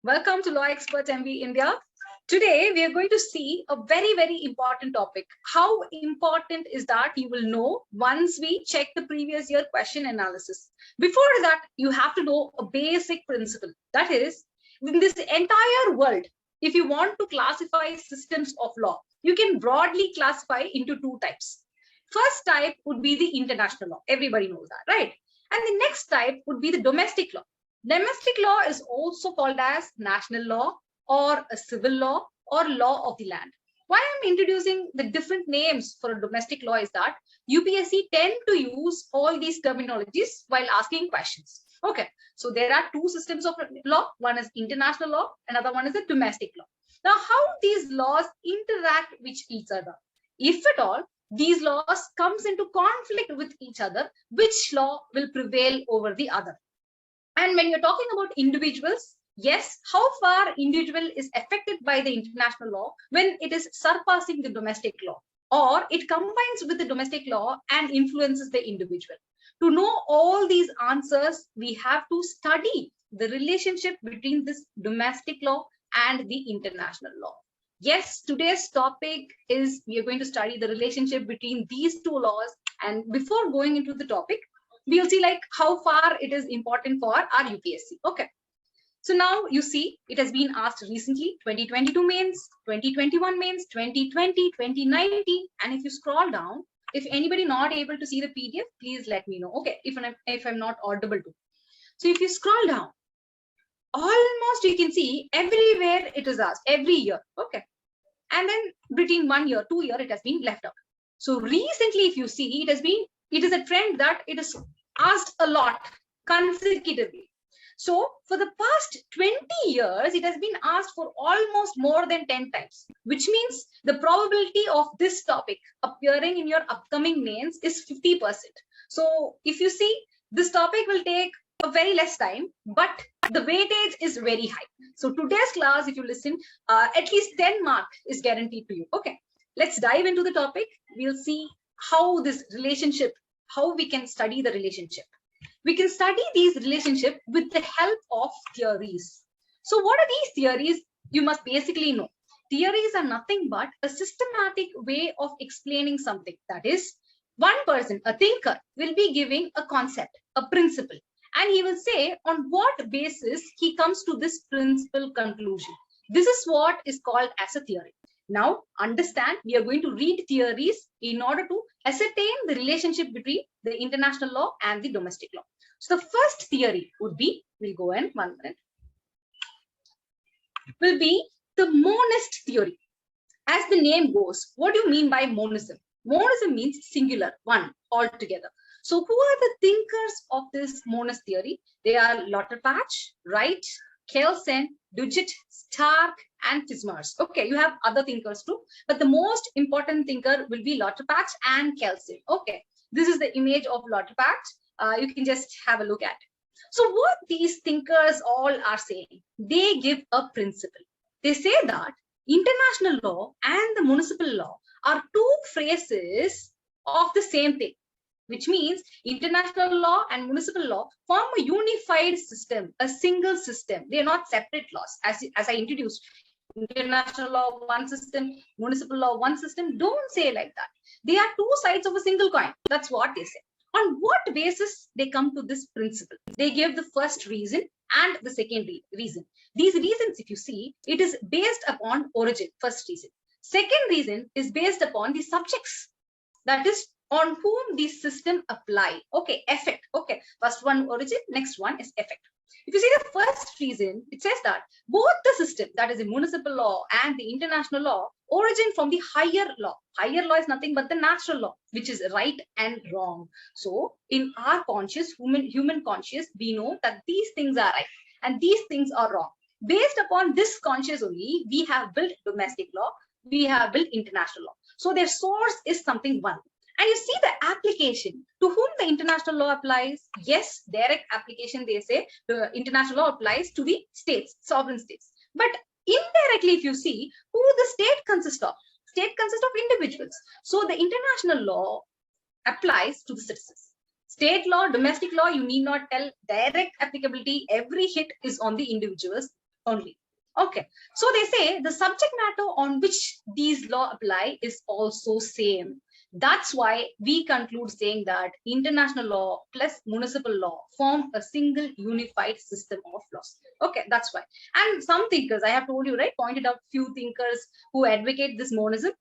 Welcome to Law Experts MV India. Today, we are going to see a very, very important topic. How important is that you will know once we check the previous year question analysis. Before that, you have to know a basic principle. That is, in this entire world, if you want to classify systems of law, you can broadly classify into two types. First type would be the international law. Everybody knows that, right? And the next type would be the domestic law. Domestic law is also called as national law or a civil law or law of the land. Why I'm introducing the different names for a domestic law is that UPSC tend to use all these terminologies while asking questions. Okay, so there are two systems of law. One is international law, another one is a domestic law. Now, how these laws interact with each other? If at all, these laws comes into conflict with each other, which law will prevail over the other? And when you're talking about individuals, yes, how far individual is affected by the international law when it is surpassing the domestic law, or it combines with the domestic law and influences the individual. To know all these answers, we have to study the relationship between this domestic law and the international law. Yes, today's topic is we are going to study the relationship between these two laws. And before going into the topic, we'll see like how far it is important for our UPSC. Okay. So now you see it has been asked recently, 2022 mains, 2021 mains, 2020, 2019. And if you scroll down, if anybody not able to see the PDF, please let me know. Okay, if I'm not audible to. So if you scroll down, almost you can see everywhere it is asked every year. Okay. And then between 1 year, 2 year, it has been left out. So recently, if you see, it is a trend that it is asked a lot consecutively. So for the past 20 years, it has been asked for almost more than 10 times, which means the probability of this topic appearing in your upcoming mains is 50%. So if you see, this topic will take a very less time, but the weightage is very high. So today's class, if you listen, at least 10 mark is guaranteed to you. Okay, let's dive into the topic. We'll see how this relationship, how we can study the relationship. We can study these relationships with the help of theories. So what are these theories? You must basically know. Theories are nothing but a systematic way of explaining something. That is, one person, a thinker, will be giving a concept, a principle, and he will say on what basis he comes to this principle conclusion. This is what is called as a theory. Now, understand, we are going to read theories in order to ascertain the relationship between the international law and the domestic law. So the first theory would be, we'll go in 1 minute, will be the monist theory. As the name goes, what do you mean by monism? Monism means singular, one, altogether. So who are the thinkers of this monist theory? They are Lauterpacht, Wright, Kelsen, Duguid, Stark, and Fismars. Okay, you have other thinkers too, but the most important thinker will be Lauterpacht and Kelsen. Okay, this is the image of Lauterpacht. You can just have a look at. So what these thinkers all are saying, they give a principle. They say that international law and the municipal law are two phrases of the same thing, which means international law and municipal law form a unified system, a single system. They are not separate laws. As I introduced, international law, one system, municipal law, one system. Don't say like that. They are two sides of a single coin. That's what they say. On what basis they come to this principle? They give the first reason and the second reason. These reasons, if you see, it is based upon origin, first reason. Second reason is based upon the subjects. That is, on whom the system apply. Okay, effect. Okay, first one origin, next one is effect. If you see the first reason, it says that both the system, that is the municipal law and the international law, origin from the higher law. Higher law is nothing but the natural law, which is right and wrong. So in our conscious, human conscious, we know that these things are right and these things are wrong. Based upon this conscious only, we have built domestic law, we have built international law. So their source is something one. And you see the application to whom the international law applies. Yes, direct application, they say the international law applies to the states, sovereign states. But indirectly, if you see who the state consists of individuals. So the international law applies to the citizens. State law, domestic law, you need not tell direct applicability. Every hit is on the individuals only. Okay, so they say the subject matter on which these law apply is also same. That's why we conclude saying that international law plus municipal law form a single unified system of laws. Okay, that's why. And some thinkers, I have told you, right, pointed out few thinkers who advocate this monism.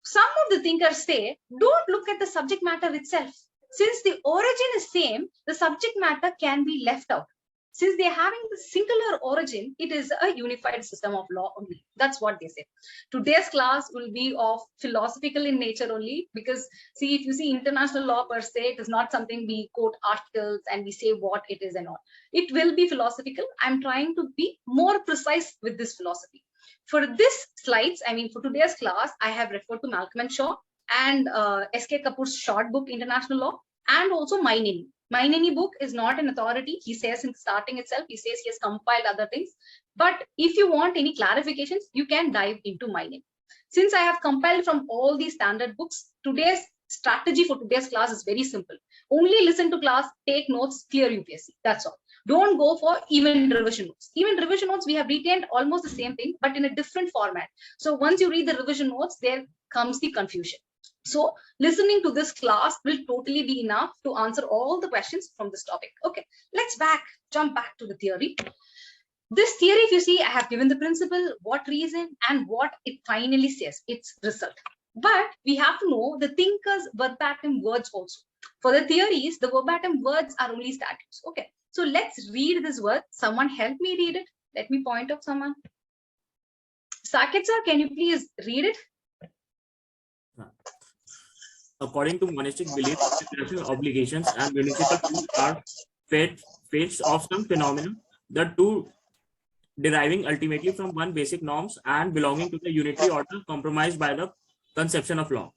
Some of the thinkers say, don't look at the subject matter itself. Since the origin is same, the subject matter can be left out. Since they're having the singular origin, it is a unified system of law only. That's what they say. Today's class will be of philosophical in nature only, because see, if you see international law per se, it is not something we quote articles and we say what it is and all. It will be philosophical. I'm trying to be more precise with this philosophy. For this slides, I mean, for today's class, I have referred to Malcolm and Shaw and S.K. Kapoor's short book, International Law, and also my name. My Nini book is not an authority. He says in starting itself, he says he has compiled other things. But if you want any clarifications, you can dive into my name. Since I have compiled from all these standard books, today's strategy for today's class is very simple. Only listen to class, take notes, clear UPSC. That's all. Don't go for even revision notes. Even revision notes, we have retained almost the same thing, but in a different format. So once you read the revision notes, there comes the confusion. So listening to this class will totally be enough to answer all the questions from this topic. Okay, let's jump back to the theory. This theory, if you see, I have given the principle, what reason, and what it finally says, its result. But we have to know the thinker's verbatim words also. For the theories, the verbatim words are only statutes. Okay, so let's read this word. Someone help me read it. Let me point out someone. Saket sir, can you please read it? According to monastic beliefs, international obligations and municipal rules are fates of some phenomena, the two deriving ultimately from one basic norms and belonging to the unitary order compromised by the conception of law.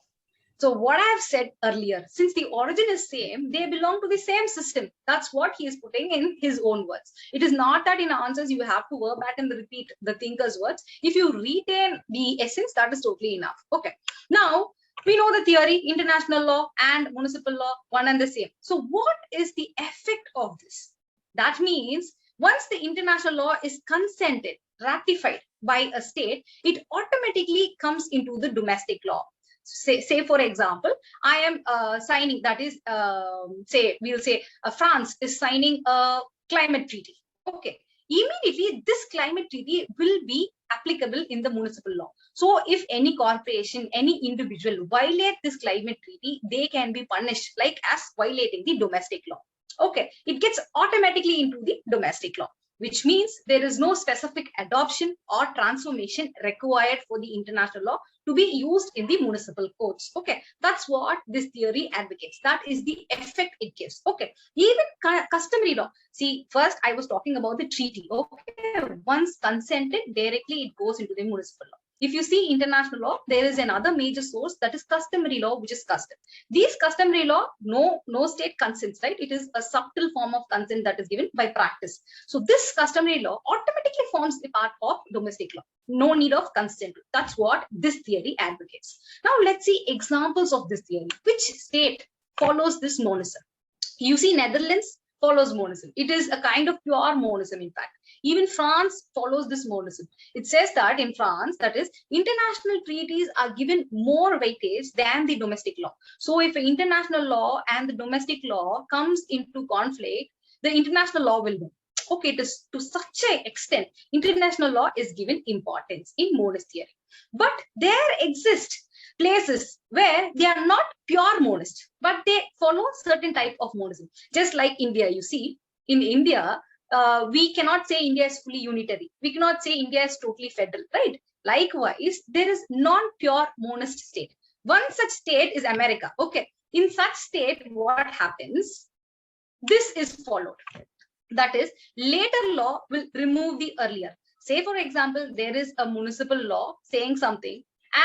So what I have said earlier, since the origin is same, they belong to the same system. That's what he is putting in his own words. It is not that in answers you have to verbatim repeat the thinker's words. If you retain the essence, that is totally enough. Okay. Now, we know the theory, international law and municipal law, one and the same. So what is the effect of this? That means once the international law is consented, ratified by a state, it automatically comes into the domestic law. Say for example, I am signing, that is, we'll say France is signing a climate treaty. Okay. Immediately, this climate treaty will be applicable in the municipal law. So if any corporation, any individual violate this climate treaty, they can be punished like as violating the domestic law. Okay, it gets automatically into the domestic law, which means there is no specific adoption or transformation required for the international law to be used in the municipal codes. Okay, that's what this theory advocates. That is the effect it gives. Okay, even customary law. See, first I was talking about the treaty. Okay, once consented, directly it goes into the municipal law. If you see international law, there is another major source, that is customary law, which is custom. These customary law, no state consents, right? It is a subtle form of consent that is given by practice. So this customary law automatically forms the part of domestic law. No need of consent. That's what this theory advocates. Now let's see examples of this theory. Which state follows this monism? You see, Netherlands follows monism. It is a kind of pure monism, in fact. Even France follows this monism. It says that in France, that is, international treaties are given more weightage than the domestic law. So if an international law and the domestic law comes into conflict, the international law will win. Okay, it is to such an extent, international law is given importance in monist theory. But there exist places where they are not pure monist, but they follow certain type of monism. Just like India, you see, in India, we cannot say India is fully unitary. We cannot say India is totally federal, right? Likewise, there is non-pure monist state. One such state is America. Okay, in such state, what happens? This is followed. That is, later law will remove the earlier. Say, for example, there is a municipal law saying something,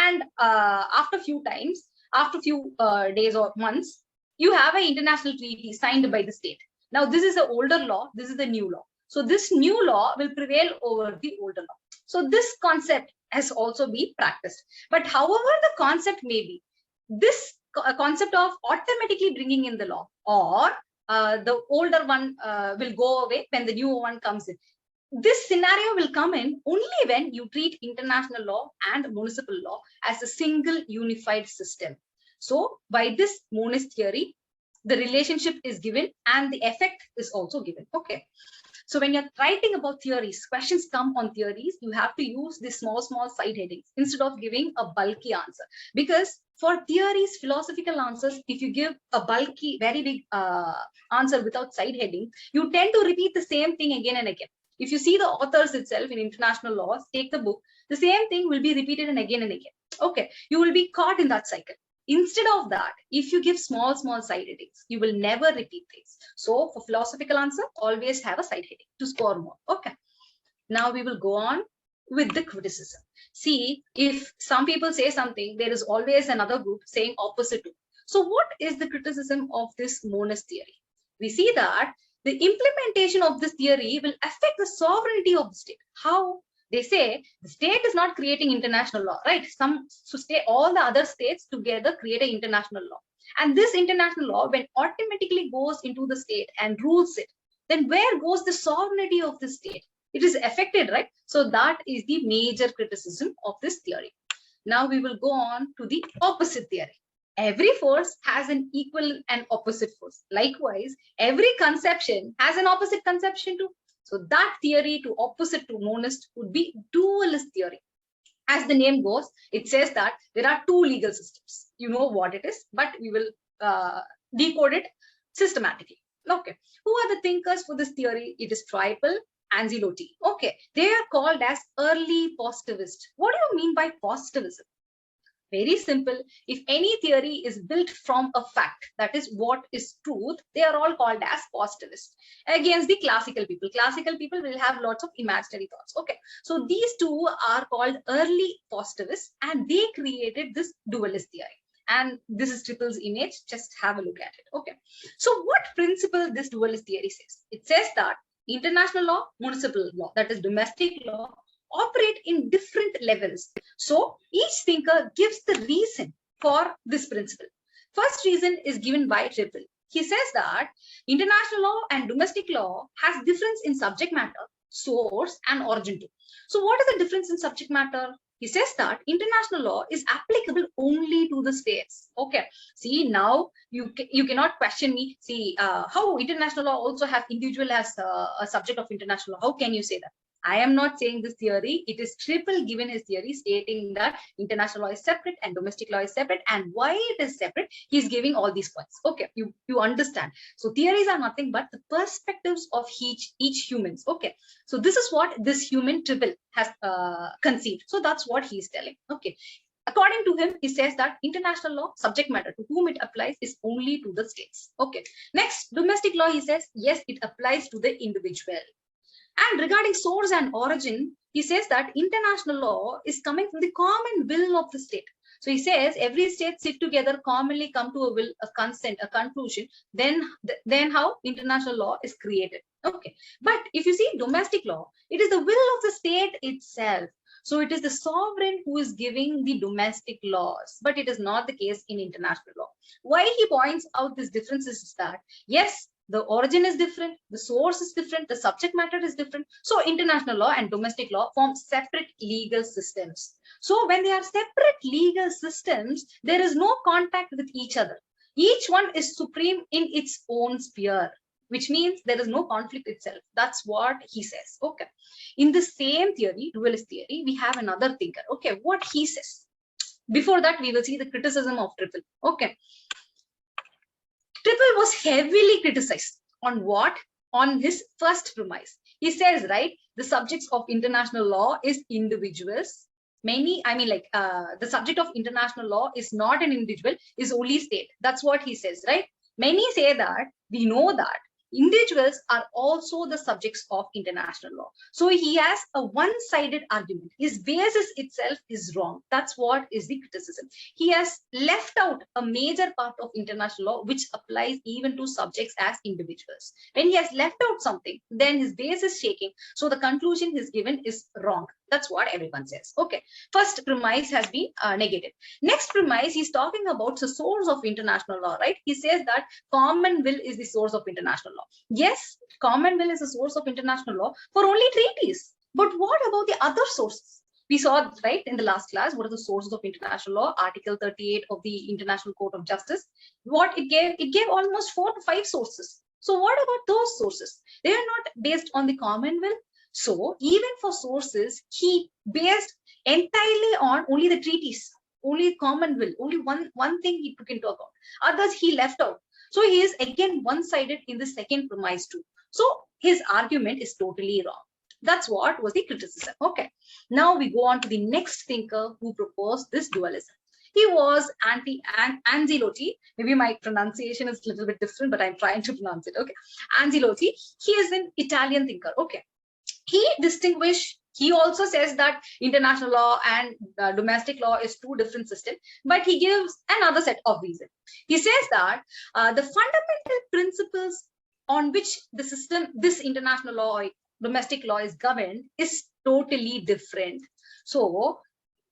and after few days or months, you have an international treaty signed by the state. Now, this is the older law, this is the new law. So this new law will prevail over the older law. So this concept has also been practiced. But however the concept may be, this concept of automatically bringing in the law, or the older one will go away when the new one comes in. this scenario will come in only when you treat international law and municipal law as a single unified system. So by this monist theory, the relationship is given and the effect is also given. Okay. So when you're writing about theories, questions come on theories, you have to use the small side headings instead of giving a bulky answer. Because for theories, philosophical answers, if you give a bulky, very big answer without side heading, you tend to repeat the same thing again and again. If you see the authors itself in international laws, take the book, the same thing will be repeated and again. Okay, you will be caught in that cycle. Instead of that, if you give small side headings, you will never repeat things. So for philosophical answer, always have a side heading to score more. Okay. Now we will go on with the criticism. See, if some people say something, there is always another group saying opposite to. So what is the criticism of this monist theory? We see that the implementation of this theory will affect the sovereignty of the state. How? They say the state is not creating international law, right? All the other states together create an international law. And this international law, when automatically goes into the state and rules it, then where goes the sovereignty of the state? It is affected, right? So that is the major criticism of this theory. Now we will go on to the opposite theory. Every force has an equal and opposite force. Likewise, every conception has an opposite conception too. So that theory to opposite to monist would be dualist theory. As the name goes, it says that there are two legal systems. You know what it is, but we will decode it systematically. Okay. Who are the thinkers for this theory? It is Trypal and Zelote. Okay. They are called as early positivist. What do you mean by positivism? Very simple. If any theory is built from a fact, that is what is truth, they are all called as positivists. Against the classical people. Classical people will have lots of imaginary thoughts. Okay. So these two are called early positivists and they created this dualist theory. And this is Triple's image. Just have a look at it. Okay. So what principle this dualist theory says? It says that international law, municipal law, that is domestic law, operate in different levels. So each thinker gives the reason for this principle. First reason is given by Triple. He says that international law and domestic law has difference in subject matter, source, and origin too. So what is the difference in subject matter? He says that international law is applicable only to the states. Okay. See, now you cannot question me. See, how international law also have individual as a subject of international law. How can you say that? I am not saying this theory. It is Triple given his theory stating that international law is separate and domestic law is separate. And why it is separate, he's giving all these points. Okay, you understand. So theories are nothing but the perspectives of each humans. Okay, so this is what this human Triple has conceived. So that's what he's telling. Okay. According to him, he says that international law, subject matter to whom it applies is only to the states. Okay. Next, domestic law, he says, yes, it applies to the individual. And regarding source and origin, he says that international law is coming from the common will of the state. So he says every state sit together, commonly come to a will, a consent, a conclusion. Then how international law is created. Okay. But if you see domestic law, it is the will of the state itself. So it is the sovereign who is giving the domestic laws, but it is not the case in international law. Why he points out this difference is that, yes, the origin is different, the source is different, the subject matter is different. So international law and domestic law form separate legal systems. So when they are separate legal systems, there is no contact with each other. Each one is supreme in its own sphere, which means there is no conflict itself. That's what he says. Okay. In the same theory, dualist theory, we have another thinker. Okay, what he says. Before that, we will see the criticism of Triple. Okay. Triple was heavily criticized on what? On his first premise. He says, right, the subjects of international law is individuals. The subject of international law is not an individual, is only state. That's what he says, right? Many say that, we know that individuals are also the subjects of international law. So he has a one-sided argument. His basis itself is wrong. That's what is the criticism. He has left out a major part of international law, which applies even to subjects as individuals. When he has left out something, then his base is shaking. So the conclusion he's given is wrong. That's what everyone says. Okay, first premise has been negated. Next premise, he's talking about the source of international law, right? He says that common will is the source of international law. Yes, common will is the source of international law for only treaties. But what about the other sources? We saw, right, in the last class, what are the sources of international law? Article 38 of the International Court of Justice. What it gave almost 4 to 5 sources. So what about those sources? They are not based on the common will. So even for sources, he based entirely on only the treaties, only common will, only one thing he took into account. Others he left out. So he is again one-sided in the second premise too. So his argument is totally wrong. That's what was the criticism. Okay. Now we go on to the next thinker who proposed this dualism. He was Anzilotti. Maybe my pronunciation is a little bit different, but I'm trying to pronounce it. Okay. Anzilotti. He is an Italian thinker. Okay. He also says that international law and domestic law is 2 different systems, but he gives another set of reasons. He says that the fundamental principles on which the system, this international law or domestic law is governed is totally different. So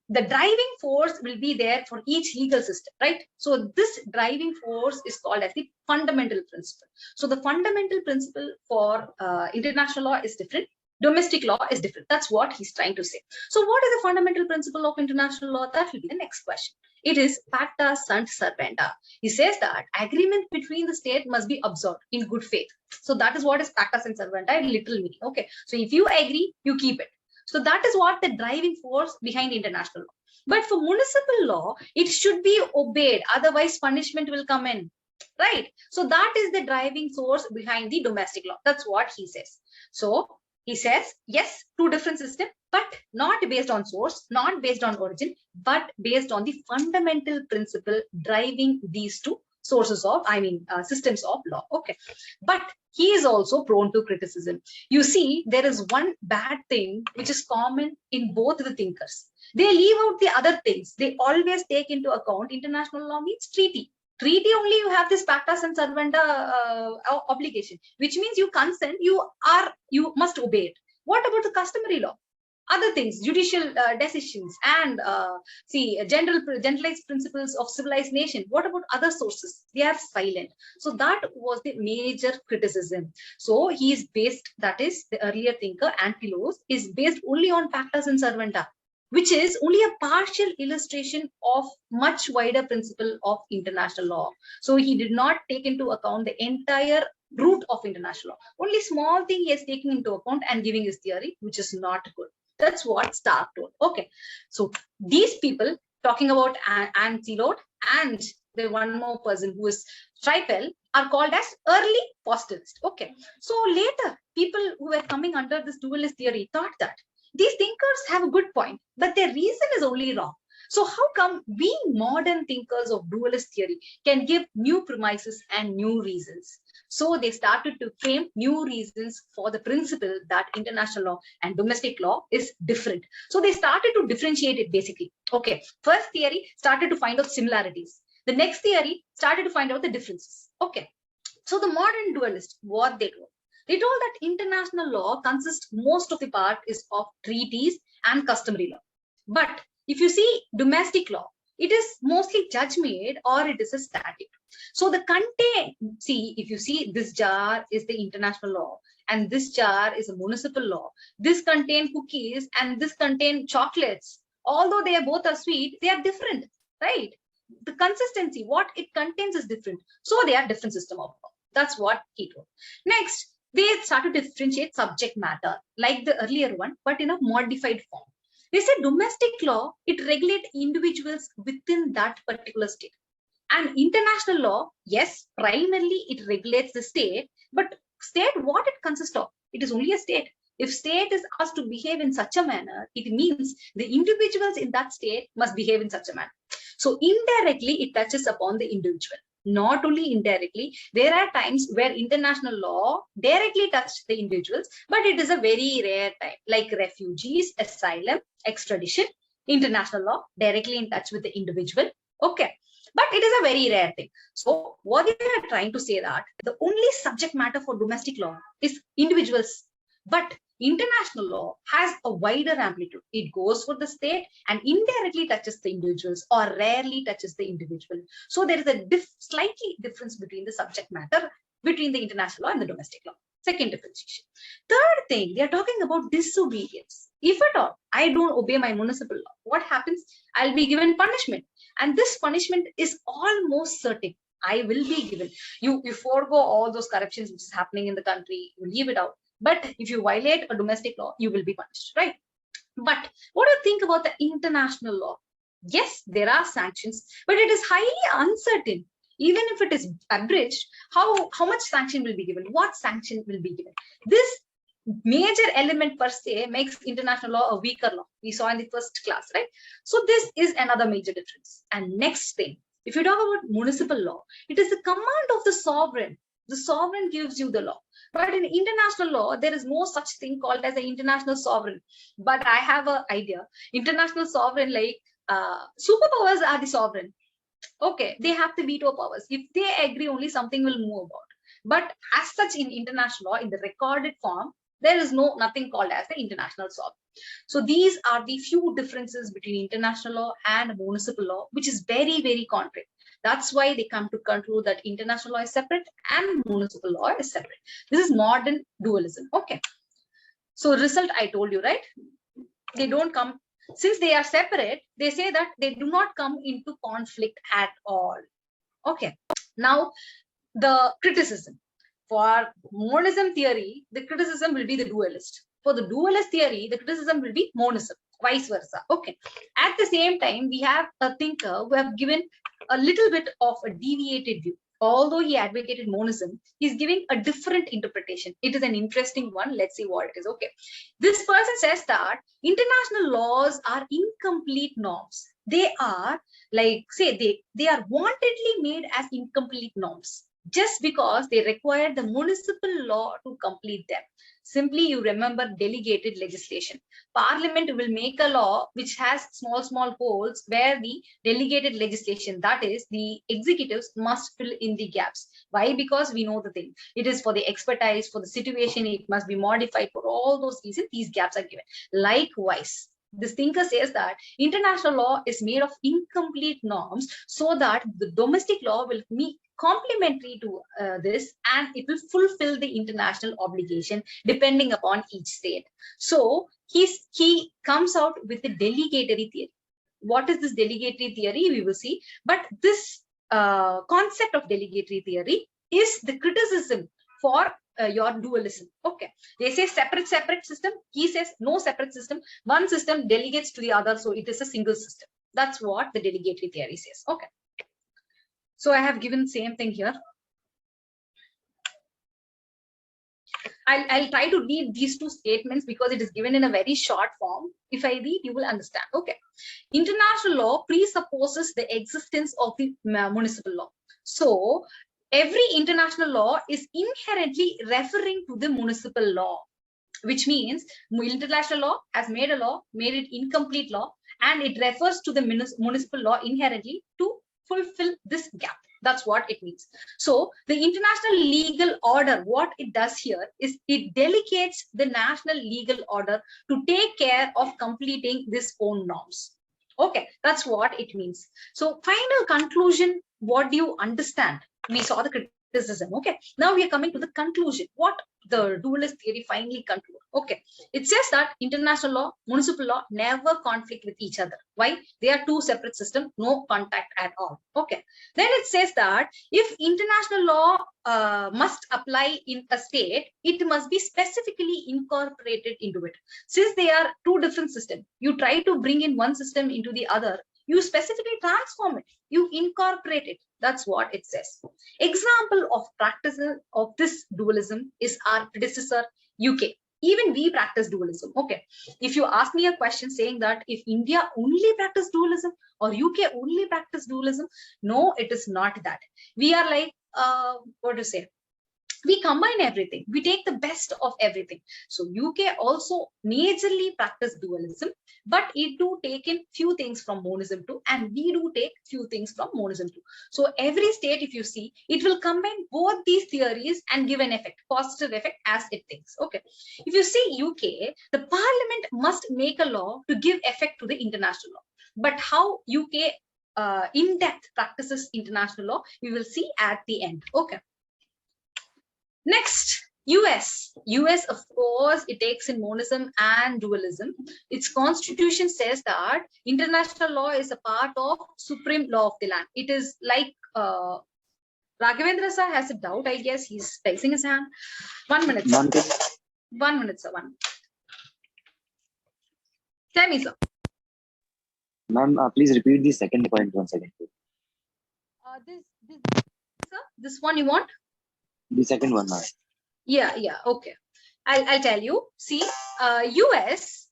the driving force will be there for each legal system, right? So this driving force is called as the fundamental principle. So the fundamental principle for international law is different. Domestic law is different. That's what he's trying to say. So what is the fundamental principle of international law? That will be the next question. It is pacta sunt servanda. He says that agreement between the state must be observed in good faith. So that is what is pacta sunt servanda in literal meaning. Okay. So if you agree, you keep it. So that is what the driving force behind international law. But for municipal law, it should be obeyed. Otherwise, punishment will come in. Right. So that is the driving source behind the domestic law. That's what he says. So he says, yes, 2 different systems, but not based on source, not based on origin, but based on the fundamental principle driving these 2 sources of, systems of law. Okay. But he is also prone to criticism. You see, there is one bad thing which is common in both the thinkers. They leave out the other things. They always take into account international law means treaty. Treaty only you have this pacta sunt servanda obligation, which means you consent, you must obey it. What about the customary law? Other things, judicial decisions and generalized principles of civilized nation. What about other sources? They are silent. So that was the major criticism. So he is based, that is the earlier thinker Antilos is based only on pacta sunt servanda, which is only a partial illustration of much wider principle of international law. So he did not take into account the entire root of international law. Only small thing he has taken into account and giving his theory, which is not good. That's what Stark told. Okay. So these people talking about Ancelot and the one more person who is Tripel are called as early positivists. Okay. So later, people who were coming under this dualist theory thought that these thinkers have a good point, but their reason is only wrong. So how come we modern thinkers of dualist theory can give new premises and new reasons? So they started to frame new reasons for the principle that international law and domestic law is different. So they started to differentiate it basically. Okay, first theory started to find out similarities. The next theory started to find out the differences. Okay, so the modern dualists, what they told? They told that international law consists most of the part is of treaties and customary law. But if you see domestic law, it is mostly judge-made or it is a static. So the content, see, if you see this jar is the international law and this jar is a municipal law. This contain cookies and this contain chocolates. Although they are both are sweet, they are different, right? The consistency, what it contains is different. So they are different system of law. That's what he told. Next, they started to differentiate subject matter like the earlier one, but in a modified form. They said domestic law, it regulates individuals within that particular state. And international law, yes, primarily it regulates the state, but state, what it consists of? It is only a state. If state is asked to behave in such a manner, it means the individuals in that state must behave in such a manner. So indirectly, it touches upon the individual. Not only indirectly, there are times where international law directly touches the individuals, but it is a very rare time, like refugees, asylum, extradition, international law directly in touch with the individual. Okay, but it is a very rare thing. So what they are trying to say that the only subject matter for domestic law is individuals. But international law has a wider amplitude. It goes for the state and indirectly touches the individuals or rarely touches the individual. So there is a slightly difference between the subject matter between the international law and the domestic law. Second differentiation. Third thing, they are talking about disobedience. If at all I don't obey my municipal law, what happens? I'll be given punishment. And this punishment is almost certain. I will be given. You forego all those corruptions which is happening in the country, you leave it out. But if you violate a domestic law, you will be punished, right? But what do you think about the international law? Yes, there are sanctions, but it is highly uncertain. Even if it is abridged, how much sanction will be given? What sanction will be given? This major element per se makes international law a weaker law. We saw in the first class, right? So this is another major difference. And next thing, if you talk about municipal law, it is the command of the sovereign. The sovereign gives you the law. But in international law, there is no such thing called as an international sovereign. But I have an idea. International sovereign, like superpowers are the sovereign. Okay, they have the veto powers. If they agree, only something will move about. But as such, in international law, in the recorded form, there is nothing called as the international sovereign. So these are the few differences between international law and municipal law, which is very, very contrary. That's why they come to conclude that international law is separate and municipal law is separate. This is modern dualism. Okay. So result I told you, right? They don't come, since they are separate, they say that they do not come into conflict at all. Okay. Now, the criticism. For monism theory, the criticism will be the dualist. For the dualist theory, the criticism will be monism, vice versa. Okay. At the same time, we have a thinker who have given a little bit of a deviated view. Although he advocated monism, he's giving a different interpretation. It is an interesting one. Let's see what it is. Okay. This person says that international laws are incomplete norms. They are like, say, they are wantedly made as incomplete norms, just because they require the municipal law to complete them. Simply, you remember delegated legislation. Parliament will make a law which has small holes where the delegated legislation, that is, the executives must fill in the gaps. Why? Because we know the thing. It is for the expertise, for the situation, it must be modified. For all those reasons, these gaps are given. Likewise, this thinker says that international law is made of incomplete norms so that the domestic law will meet complementary to this, and it will fulfill the international obligation depending upon each state. So he comes out with the delegatory theory. What is this delegatory theory? We will see. But this concept of delegatory theory is the criticism for your dualism. Okay, they say separate system. He says no separate system. One system delegates to the other, so it is a single system. That's what the delegatory theory says. Okay. So I have given same thing here. I'll try to read these two statements because it is given in a very short form. If I read, you will understand. Okay. International law presupposes the existence of the municipal law. So every international law is inherently referring to the municipal law, which means international law has made a law, made it incomplete law, and it refers to the municipal law inherently to fulfill this gap. That's what it means. So the international legal order, what it does here is it delegates the national legal order to take care of completing this own norms. Okay, that's what it means. So final conclusion, what do you understand? We saw the criticism. Okay, now we are coming to the conclusion. What the dualist theory finally concludes. Okay, it says that international law, municipal law never conflict with each other. Why? They are two separate systems, no contact at all. Okay, then it says that if international law must apply in a state, it must be specifically incorporated into it. Since they are two different systems, you try to bring in one system into the other, you specifically transform it, you incorporate it. That's what it says. Example of practice of this dualism is our predecessor UK. Even we practice dualism. Okay, if you ask me a question saying that if India only practice dualism or UK only practice dualism, no, it is not that. We are like what to say, We combine everything. We take the best of everything. So UK also majorly practice dualism, but it do take in few things from monism too, and we do take few things from monism too. So every state, if you see, it will combine both these theories and give an effect, positive effect as it thinks. Okay. If you see UK, the parliament must make a law to give effect to the international law. But how UK in depth practices international law, we will see at the end. Okay. Next, US. US, of course, it takes in monism and dualism. Its constitution says that international law is a part of supreme law of the land. It is like Raghavendra sir has a doubt, I guess. He's raising his hand. 1 minute, sir. 1 minute, sir. 1 minute. Tell me, sir. Ma'am, please repeat the second point once again. This one you want? The second one, ma'am. Yeah, okay. I'll tell you. See, US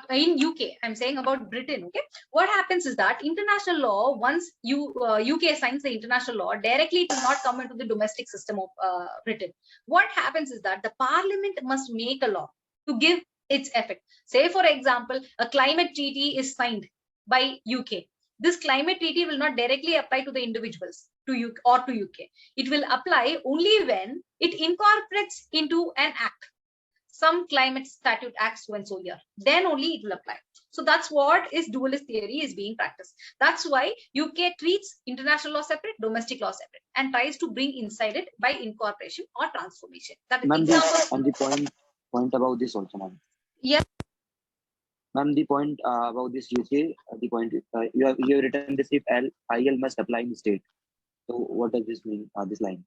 in UK, I'm saying about Britain. Okay, what happens is that international law, once UK signs the international law, directly it will not come into the domestic system of Britain. What happens is that the parliament must make a law to give its effect. Say, for example, a climate treaty is signed by UK. This climate treaty will not directly apply to the individuals to UK. It will apply only when it incorporates into an act, some climate statute acts so and so year. Then only it will apply. So that's what is dualist theory is being practiced. That's why UK treats international law separate, domestic law separate, and tries to bring inside it by incorporation or transformation. That is example. And the point about this also, ma'am. Yes. Ma'am, the point about this UK, the point you have written this if IL must apply in state. So what does this mean? This line.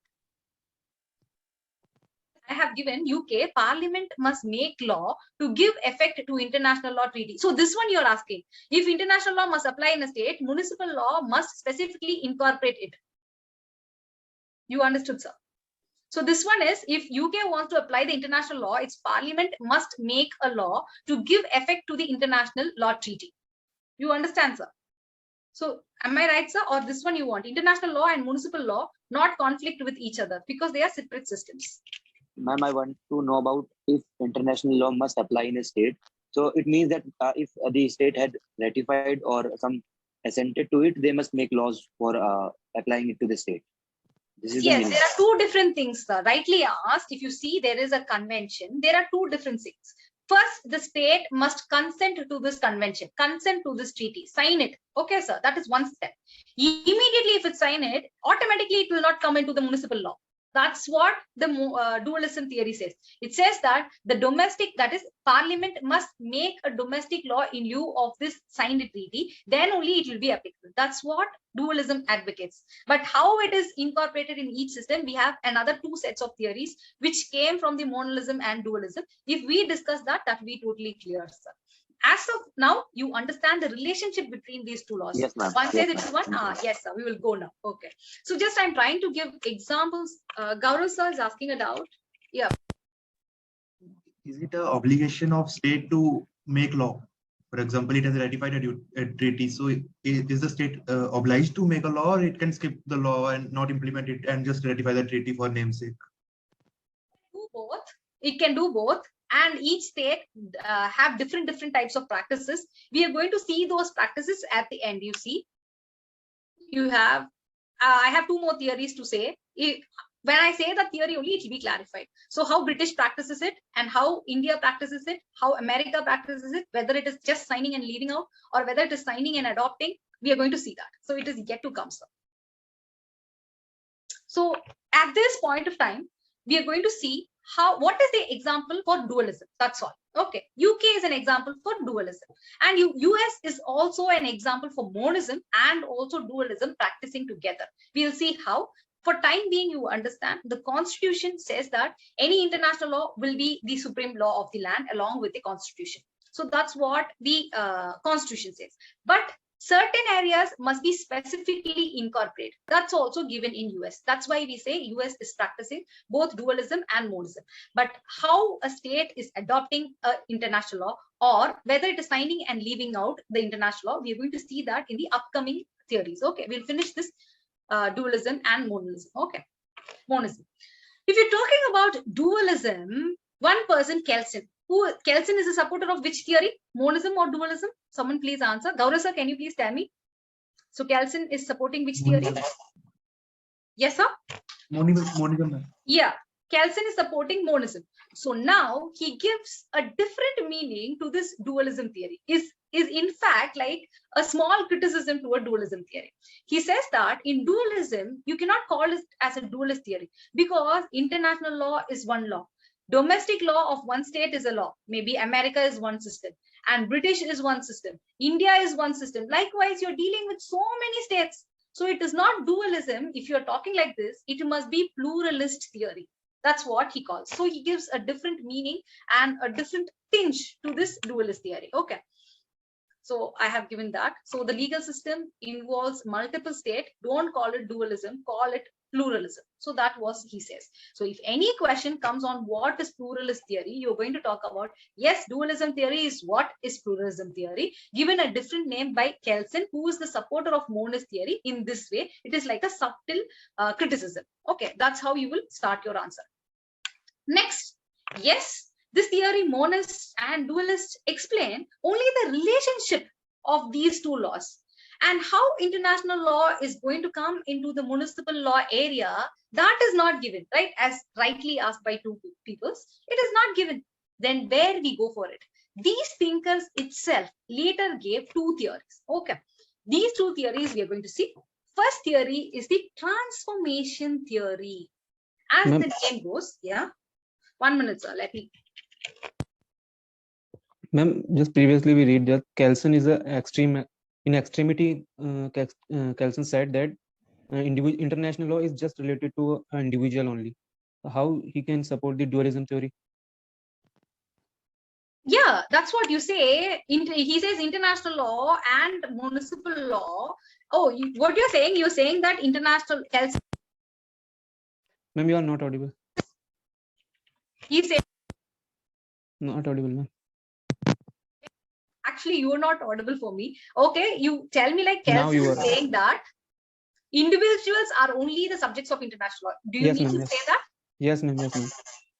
I have given UK Parliament must make law to give effect to international law treaty. So this one you're asking, if international law must apply in a state, municipal law must specifically incorporate it. You understood, sir? So this one is, if UK wants to apply the international law, its Parliament must make a law to give effect to the international law treaty. You understand, sir? So am I right, sir? Or this one you want? International law and municipal law not conflict with each other because they are separate systems. Ma'am, I want to know about if international law must apply in a state. So it means that if the state had ratified or some assented to it, they must make laws for applying it to the state. Yes, there are two different things, sir. Rightly asked, if you see there is a convention, there are two different things. First, the state must consent to this convention, consent to this treaty, sign it. Okay, sir, that is one step. Immediately, if it sign it, automatically it will not come into the municipal law. That's what the dualism theory says. It says that the domestic, that is Parliament must make a domestic law in lieu of this signed treaty, then only it will be applicable. That's what dualism advocates. But how it is incorporated in each system, we have another two sets of theories which came from the monism and dualism. If we discuss that, that will be totally clear, sir. As of now, you understand the relationship between these two laws. Yes, ma'am. One says it's one. Yes, sir. We will go now. Okay. So just I'm trying to give examples. Gaurav sir is asking a doubt. Yeah. Is it an obligation of state to make law? For example, it has ratified a treaty. So is the state obliged to make a law, or it can skip the law and not implement it and just ratify the treaty for namesake? Do both. It can do both. And each state have different types of practices. We are going to see those practices at the end. You see, you have, I have two more theories to say. When I say the theory only, it will be clarified. So how British practices it and how India practices it, how America practices it, whether it is just signing and leaving out or whether it is signing and adopting, we are going to see that. So it is yet to come, sir. So at this point of time, we are going to see what is the example for dualism. That's all. Okay, UK is an example for dualism, and US is also an example for monism and also dualism practicing together. We'll see how. For time being, you understand the constitution says that any international law will be the supreme law of the land along with the constitution. So that's what the constitution says. But certain areas must be specifically incorporated. That's also given in US. That's why we say US is practicing both dualism and monism. But how a state is adopting an international law or whether it is signing and leaving out the international law, we are going to see that in the upcoming theories. Okay, we'll finish this dualism and monism. Okay, monism. If you're talking about dualism, one person, Kelsen. Kelsen is a supporter of which theory? Monism or dualism? Someone please answer. Gaurav sir, can you please tell me? So Kelsen is supporting which theory? Monism. Yes, sir? Monism. Yeah, Kelsen is supporting monism. So now he gives a different meaning to this dualism theory. Is in fact like a small criticism to a dualism theory. He says that in dualism, you cannot call it as a dualist theory because international law is one law. Domestic law of one state is a law. Maybe America is one system and British is one system. India is one system. Likewise, you're dealing with so many states. So it is not dualism. If you're talking like this, it must be pluralist theory. That's what he calls. So he gives a different meaning and a different tinge to this dualist theory. Okay. So I have given that. So the legal system involves multiple states. Don't call it dualism, call it pluralism. So that was he says. So if any question comes on what is pluralist theory, you're going to talk about, yes, dualism theory is what is pluralism theory, given a different name by Kelsen, who is the supporter of monist theory. In this way, it is like a subtle criticism. Okay, that's how you will start your answer. Next, yes, this theory, monist and dualist, explain only the relationship of these two laws and how international law is going to come into the municipal law area. That is not given, right? As rightly asked by two peoples, it is not given. Then where we go for it? These thinkers itself later gave two theories. Okay, these two theories we are going to see. First theory is the transformation theory. As the name goes, yeah. 1 minute, sir. Let me. Ma'am, just previously we read that Kelsen is a extreme. In extremity, Kelsen said that international law is just related to an individual only. How he can support the dualism theory? Yeah, that's what you say. He says international law and municipal law. Oh, what you're saying that international Kelsen. Ma'am, you are not audible. He said. Not audible, ma'am. Actually, you are not audible for me. Okay, you tell me like Now you Kelsen are is saying that individuals are only the subjects of international law. Do you Yes, mean ma'am, to yes. say that? Yes, ma'am. Yes, ma'am.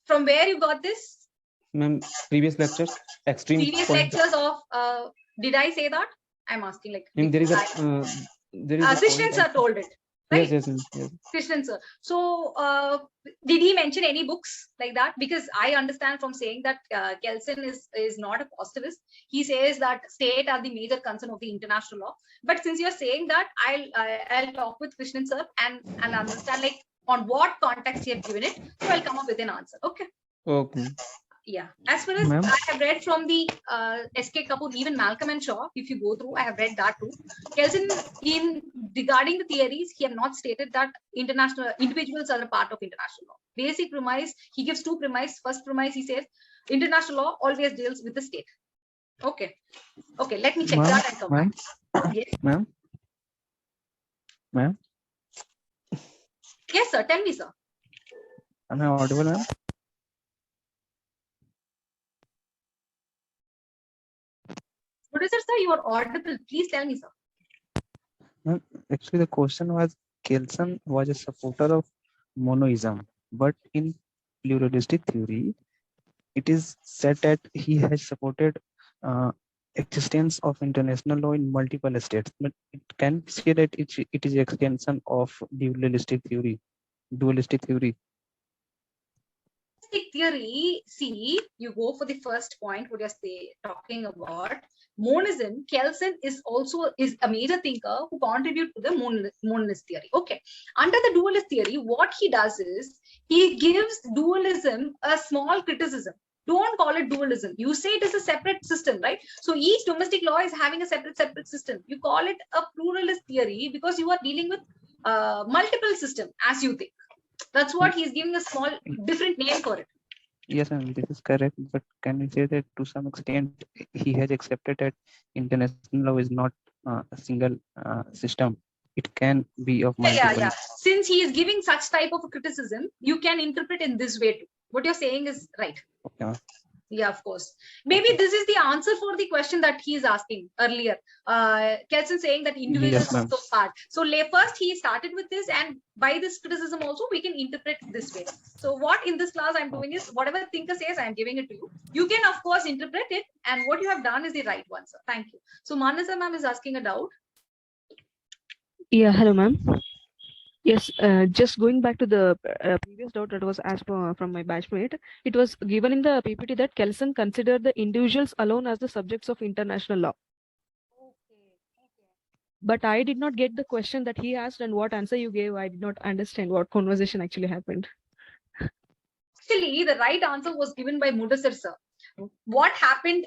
From where you got this? Ma'am, previous lectures, extreme Previous point. lectures of did I say that? I'm asking like. Ma'am, there is a Krishnan point. sir told it. Right? Yes, ma'am. Yes. Krishnan sir. So did he mention any books like that? Because I understand from saying that Kelsen is not a positivist. He says that state are the major concern of the international law. But since you're saying that, I'll talk with Krishnan sir and understand like on what context he have given it. So I'll come up with an answer. Okay. Okay. Yeah, as far as I have read from the S.K. Kapoor, even Malcolm and Shaw, if you go through, I have read that too. Kelsen, in regarding the theories, he have not stated that international individuals are a part of international law. Basic premise, he gives two premise. First premise, he says international law always deals with the state. Okay, okay, let me check that and come back. Yes, ma'am. Yes, sir. Tell me, sir. Am I audible, ma'am? Producer, sir, you are audible. Please tell me, sir. Actually, the question was Kelsen was a supporter of monoism, but in pluralistic theory, it is said that he has supported existence of international law in multiple states. But it can say that it is extension of dualistic theory. Theory, see, you go for the first point, what you're talking about. Monism, Kelsen is a major thinker who contribute to the monist theory. Okay. Under the dualist theory, what he does is he gives dualism a small criticism. Don't call it dualism. You say it is a separate system, right? So each domestic law is having a separate system. You call it a pluralist theory because you are dealing with multiple system as you think. That's what he's giving a small different name for it. Yes, ma'am, this is correct. But can we say that to some extent he has accepted that international law is not a single system? It can be of multiple. Yeah. Since he is giving such type of a criticism, you can interpret in this way too. What you're saying is right. Okay. Yeah, of course. Maybe this is the answer for the question that he is asking earlier. Kelsen saying that individuals Yes, ma'am. so hard. So first he started with this, and by this criticism also we can interpret this way. So what in this class I'm doing is whatever thinker says, I'm giving it to you. You can of course interpret it, and what you have done is the right one, sir. Thank you. So Manasa ma'am is asking a doubt. Yeah, hello, ma'am. Yes, just going back to the previous doubt that was asked from my batchmate, it was given in the PPT that Kelsen considered the individuals alone as the subjects of international law. But I did not get the question that he asked, and what answer you gave, I did not understand what conversation actually happened. Actually, the right answer was given by Mudassir sir. What happened?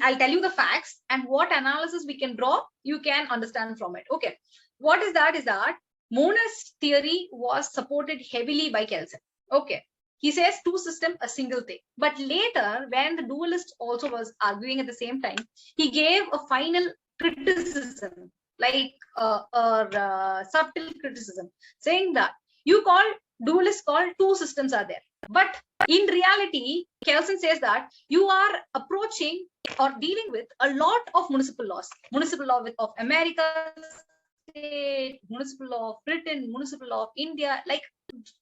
I'll tell you the facts, and what analysis we can draw, you can understand from it. Okay. What is that? Is that monist theory was supported heavily by Kelsen. Okay. He says two system, a single thing. But later, when the dualist also was arguing at the same time, he gave a final criticism, like subtle criticism, saying that you call dualist called two systems are there. But in reality, Kelsen says that you are approaching or dealing with a lot of municipal laws. Municipal law of America, state, municipal law of Britain, municipal law of India, like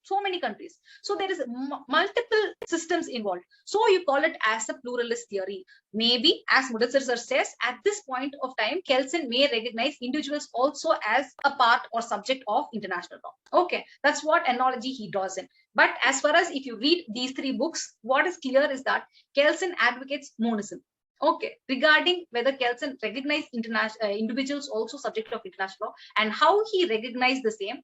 so many countries. So there is multiple systems involved. So you call it as a pluralist theory. Maybe, as Mudassir sir says, at this point of time, Kelsen may recognize individuals also as a part or subject of international law. Okay, that's what analogy he draws in. But as far as if you read these three books, what is clear is that Kelsen advocates monism. Okay, regarding whether Kelsen recognized individuals also subject of international law and how he recognized the same,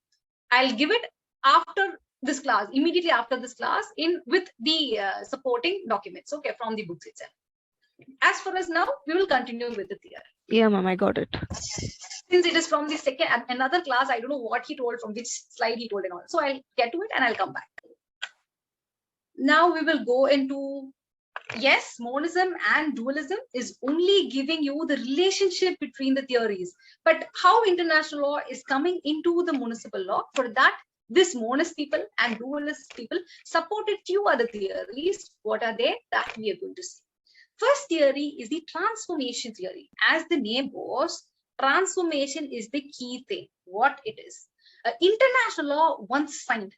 I'll give it after this class, immediately after this class, with the supporting documents, okay, from the books itself. As far as now, we will continue with the theory. Yeah, ma'am, I got it. Since it is from the second, another class, I don't know what he told, from which slide he told and all. So I'll get to it and I'll come back. Now we will go into, yes, monism and dualism is only giving you the relationship between the theories. But how international law is coming into the municipal law, for that, this monist people and dualist people supported few other theories. What are they? That we are going to see. First theory is the transformation theory. As the name goes, transformation is the key thing. What it is. International law, once signed,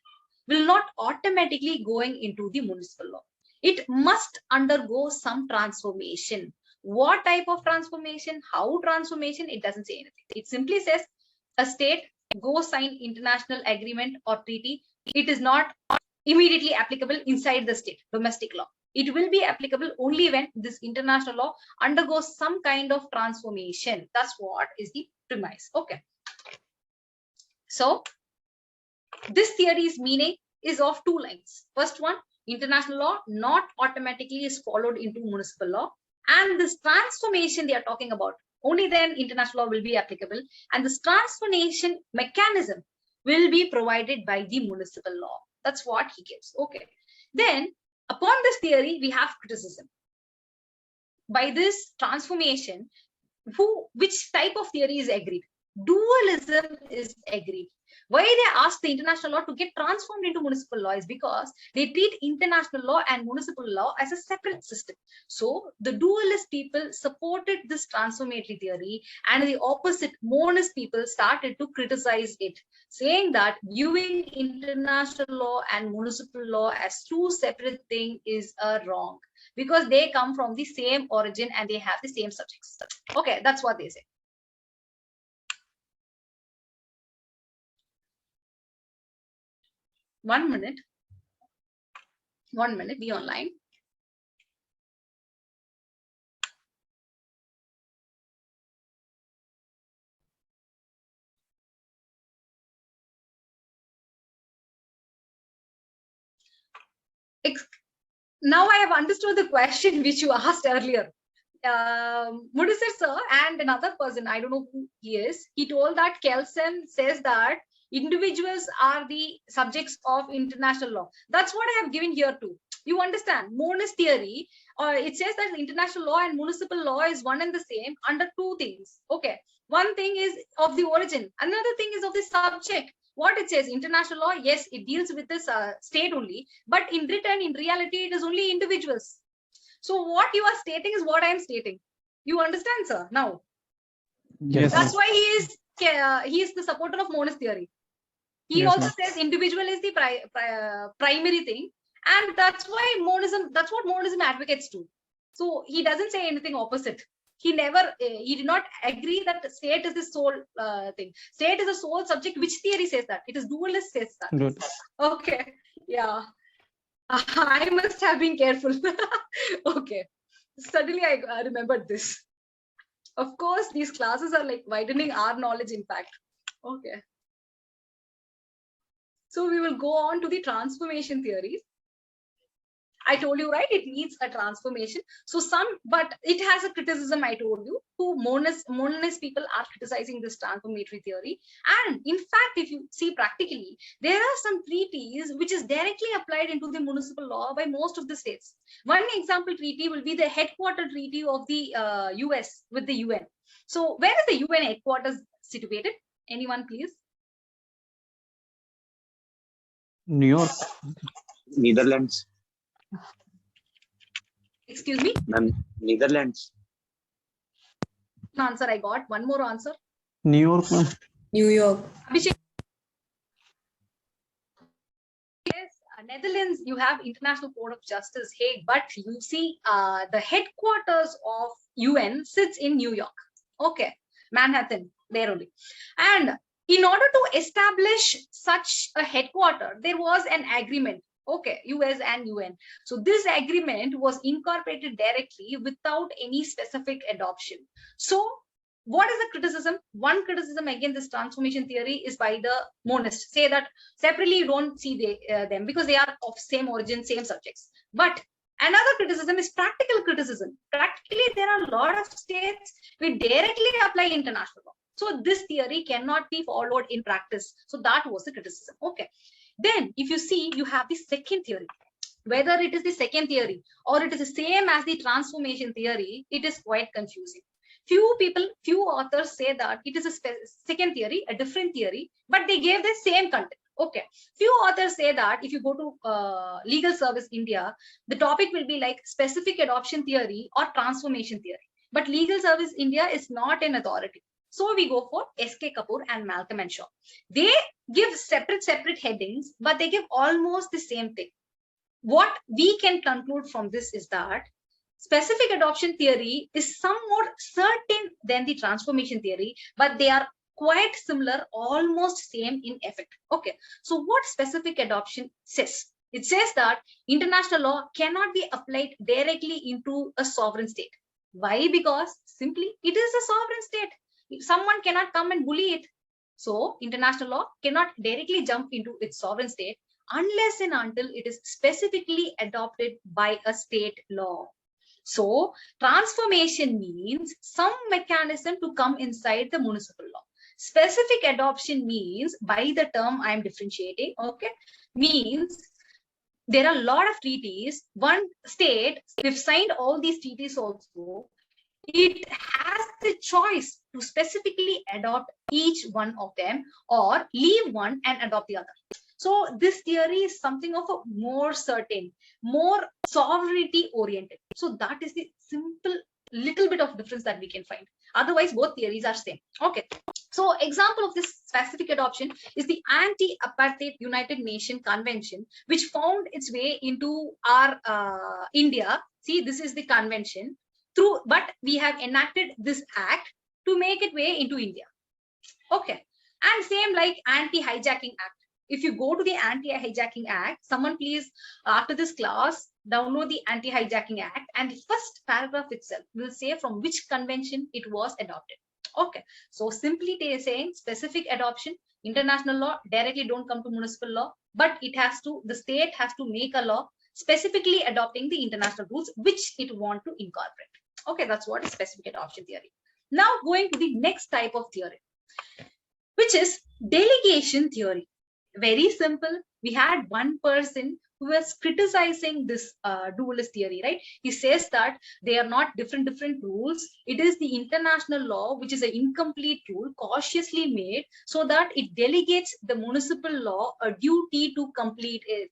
will not automatically going into the municipal law. It must undergo some transformation. What type of transformation? How transformation? It doesn't say anything. It simply says a state go sign international agreement or treaty. It is not immediately applicable inside the state, domestic law. It will be applicable only when this international law undergoes some kind of transformation. That's what is the premise. Okay. So this theory's meaning is of two lines. First one, international law not automatically is followed into municipal law, and this transformation they are talking about, only then international law will be applicable, and this transformation mechanism will be provided by the municipal law. That's what he gives. Okay. Then upon this theory, we have criticism. By this transformation, which type of theory is agreed? Dualism is agreed. Why they ask the international law to get transformed into municipal law is because they treat international law and municipal law as a separate system. So the dualist people supported this transformatory theory, and the opposite monist people started to criticize it, saying that viewing international law and municipal law as two separate things is wrong, because they come from the same origin and they have the same subjects. Okay, that's what they say. One minute, be online. Now I have understood the question which you asked earlier. Mudassir sir and another person, I don't know who he is, he told that Kelsen says that individuals are the subjects of international law. That's what I have given here too. You understand, monist theory, it says that international law and municipal law is one and the same under two things. Okay, one thing is of the origin, another thing is of the subject. What it says, international law, yes, it deals with this state only, but in return, in reality, it is only individuals. So what you are stating is what I am stating. You understand, sir? Now, Yes, that's ma'am. why he is the supporter of monist theory. He Yes, also ma'am. says individual is the primary thing, and that's why monism. That's what monism advocates to. So he doesn't say anything opposite. He never, he did not agree that state is the sole thing. State is the sole subject. Which theory says that? It is dualist says that. Good. Okay, yeah. I must have been careful. Okay, suddenly I remembered this. Of course, these classes are like widening our knowledge impact. Okay. So we will go on to the transformation theories. I told you, right? It needs a transformation. So but it has a criticism, I told you, who monist people are criticizing this transformatory theory. And in fact, if you see practically, there are some treaties which is directly applied into the municipal law by most of the states. One example treaty will be the headquarter treaty of the US with the UN. So where is the UN headquarters situated? Anyone, please? New York. Netherlands. Excuse me? Netherlands. Answer I got. One more answer. New York, ma'am. New York. Abhishek. Yes, Netherlands, you have International Court of Justice, Hague, but you see the headquarters of UN sits in New York. Okay, Manhattan, there only. And in order to establish such a headquarter, there was an agreement. Okay, US and UN. So this agreement was incorporated directly without any specific adoption. So what is the criticism? One criticism against this transformation theory is by the monists. Say that separately you don't see them because they are of same origin, same subjects. But another criticism is practical criticism. Practically, there are a lot of states which directly apply international law. So this theory cannot be followed in practice. So that was the criticism. Okay. Then if you see, you have the second theory. Whether it is the second theory or it is the same as the transformation theory, it is quite confusing. Few authors say that it is a second theory, a different theory, but they gave the same content. Okay. Few authors say that if you go to Legal Service India, the topic will be like specific adoption theory or transformation theory. But Legal Service India is not an authority. So we go for S.K. Kapoor and Malcolm and Shaw. They give separate headings, but they give almost the same thing. What we can conclude from this is that specific adoption theory is somewhat certain than the transformation theory, but they are quite similar, almost same in effect. Okay, so what specific adoption says? It says that international law cannot be applied directly into a sovereign state. Why? Because simply it is a sovereign state. Someone cannot come and bully it. So international law cannot directly jump into its sovereign state unless and until it is specifically adopted by a state law. So transformation means some mechanism to come inside the municipal law. Specific adoption means, by the term I am differentiating, okay, means there are a lot of treaties. One state, we've signed all these treaties also. It has the choice to specifically adopt each one of them or leave one and adopt the other. So this theory is something of a more certain, more sovereignty oriented. So that is the simple little bit of difference that we can find. Otherwise, both theories are same. Okay. So example of this specific adoption is the Anti-Apartheid United Nations Convention, which found its way into our India. See, this is the convention. But we have enacted this act to make it way into India. Okay. And same like Anti-Hijacking Act. If you go to the Anti-Hijacking Act, someone please, after this class, download the Anti-Hijacking Act, and the first paragraph itself will say from which convention it was adopted. Okay. So simply saying specific adoption, international law directly don't come to municipal law, but the state has to make a law specifically adopting the international rules which it want to incorporate. Okay, that's what is specific adoption theory. Now going to the next type of theory, which is delegation theory. Very simple. We had one person who was criticizing this dualist theory, right? He says that they are not different rules. It is the international law, which is an incomplete rule, cautiously made so that it delegates the municipal law a duty to complete it.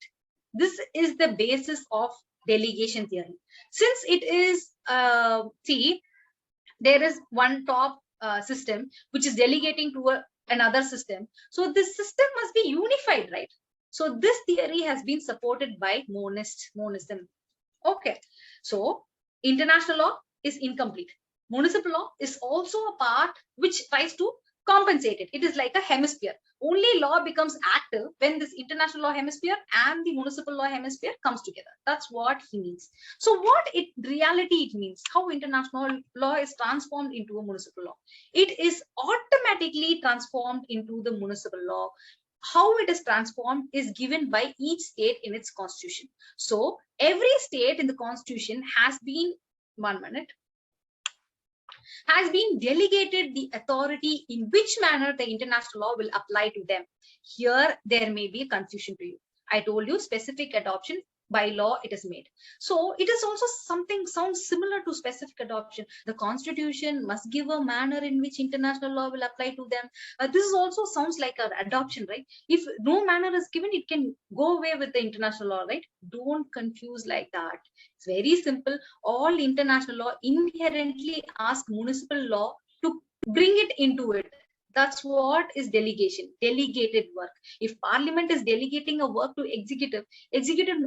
This is the basis of delegation theory. Since it is, see, there is one top system which is delegating to another system. So this system must be unified, right? So this theory has been supported by monism. Okay. So international law is incomplete. Municipal law is also a part which tries to compensate it. It is like a hemisphere. Only law becomes active when this international law hemisphere and the municipal law hemisphere comes together. That's what he means. So what it reality it means, how international law is transformed into a municipal law. It is automatically transformed into the municipal law. How it is transformed is given by each state in its constitution. So every state in the constitution has been, has been delegated the authority in which manner the international law will apply to them. Here, there may be a confusion to you. I told you specific adoption by law it is made. So it is also something sounds similar to specific adoption. The constitution must give a manner in which international law will apply to them. This is also sounds like an adoption, right? If no manner is given, it can go away with the international law, right? Don't confuse like that. It's very simple. All international law inherently ask municipal law to bring it into it. That's what is delegation, delegated work. If parliament is delegating a work to executive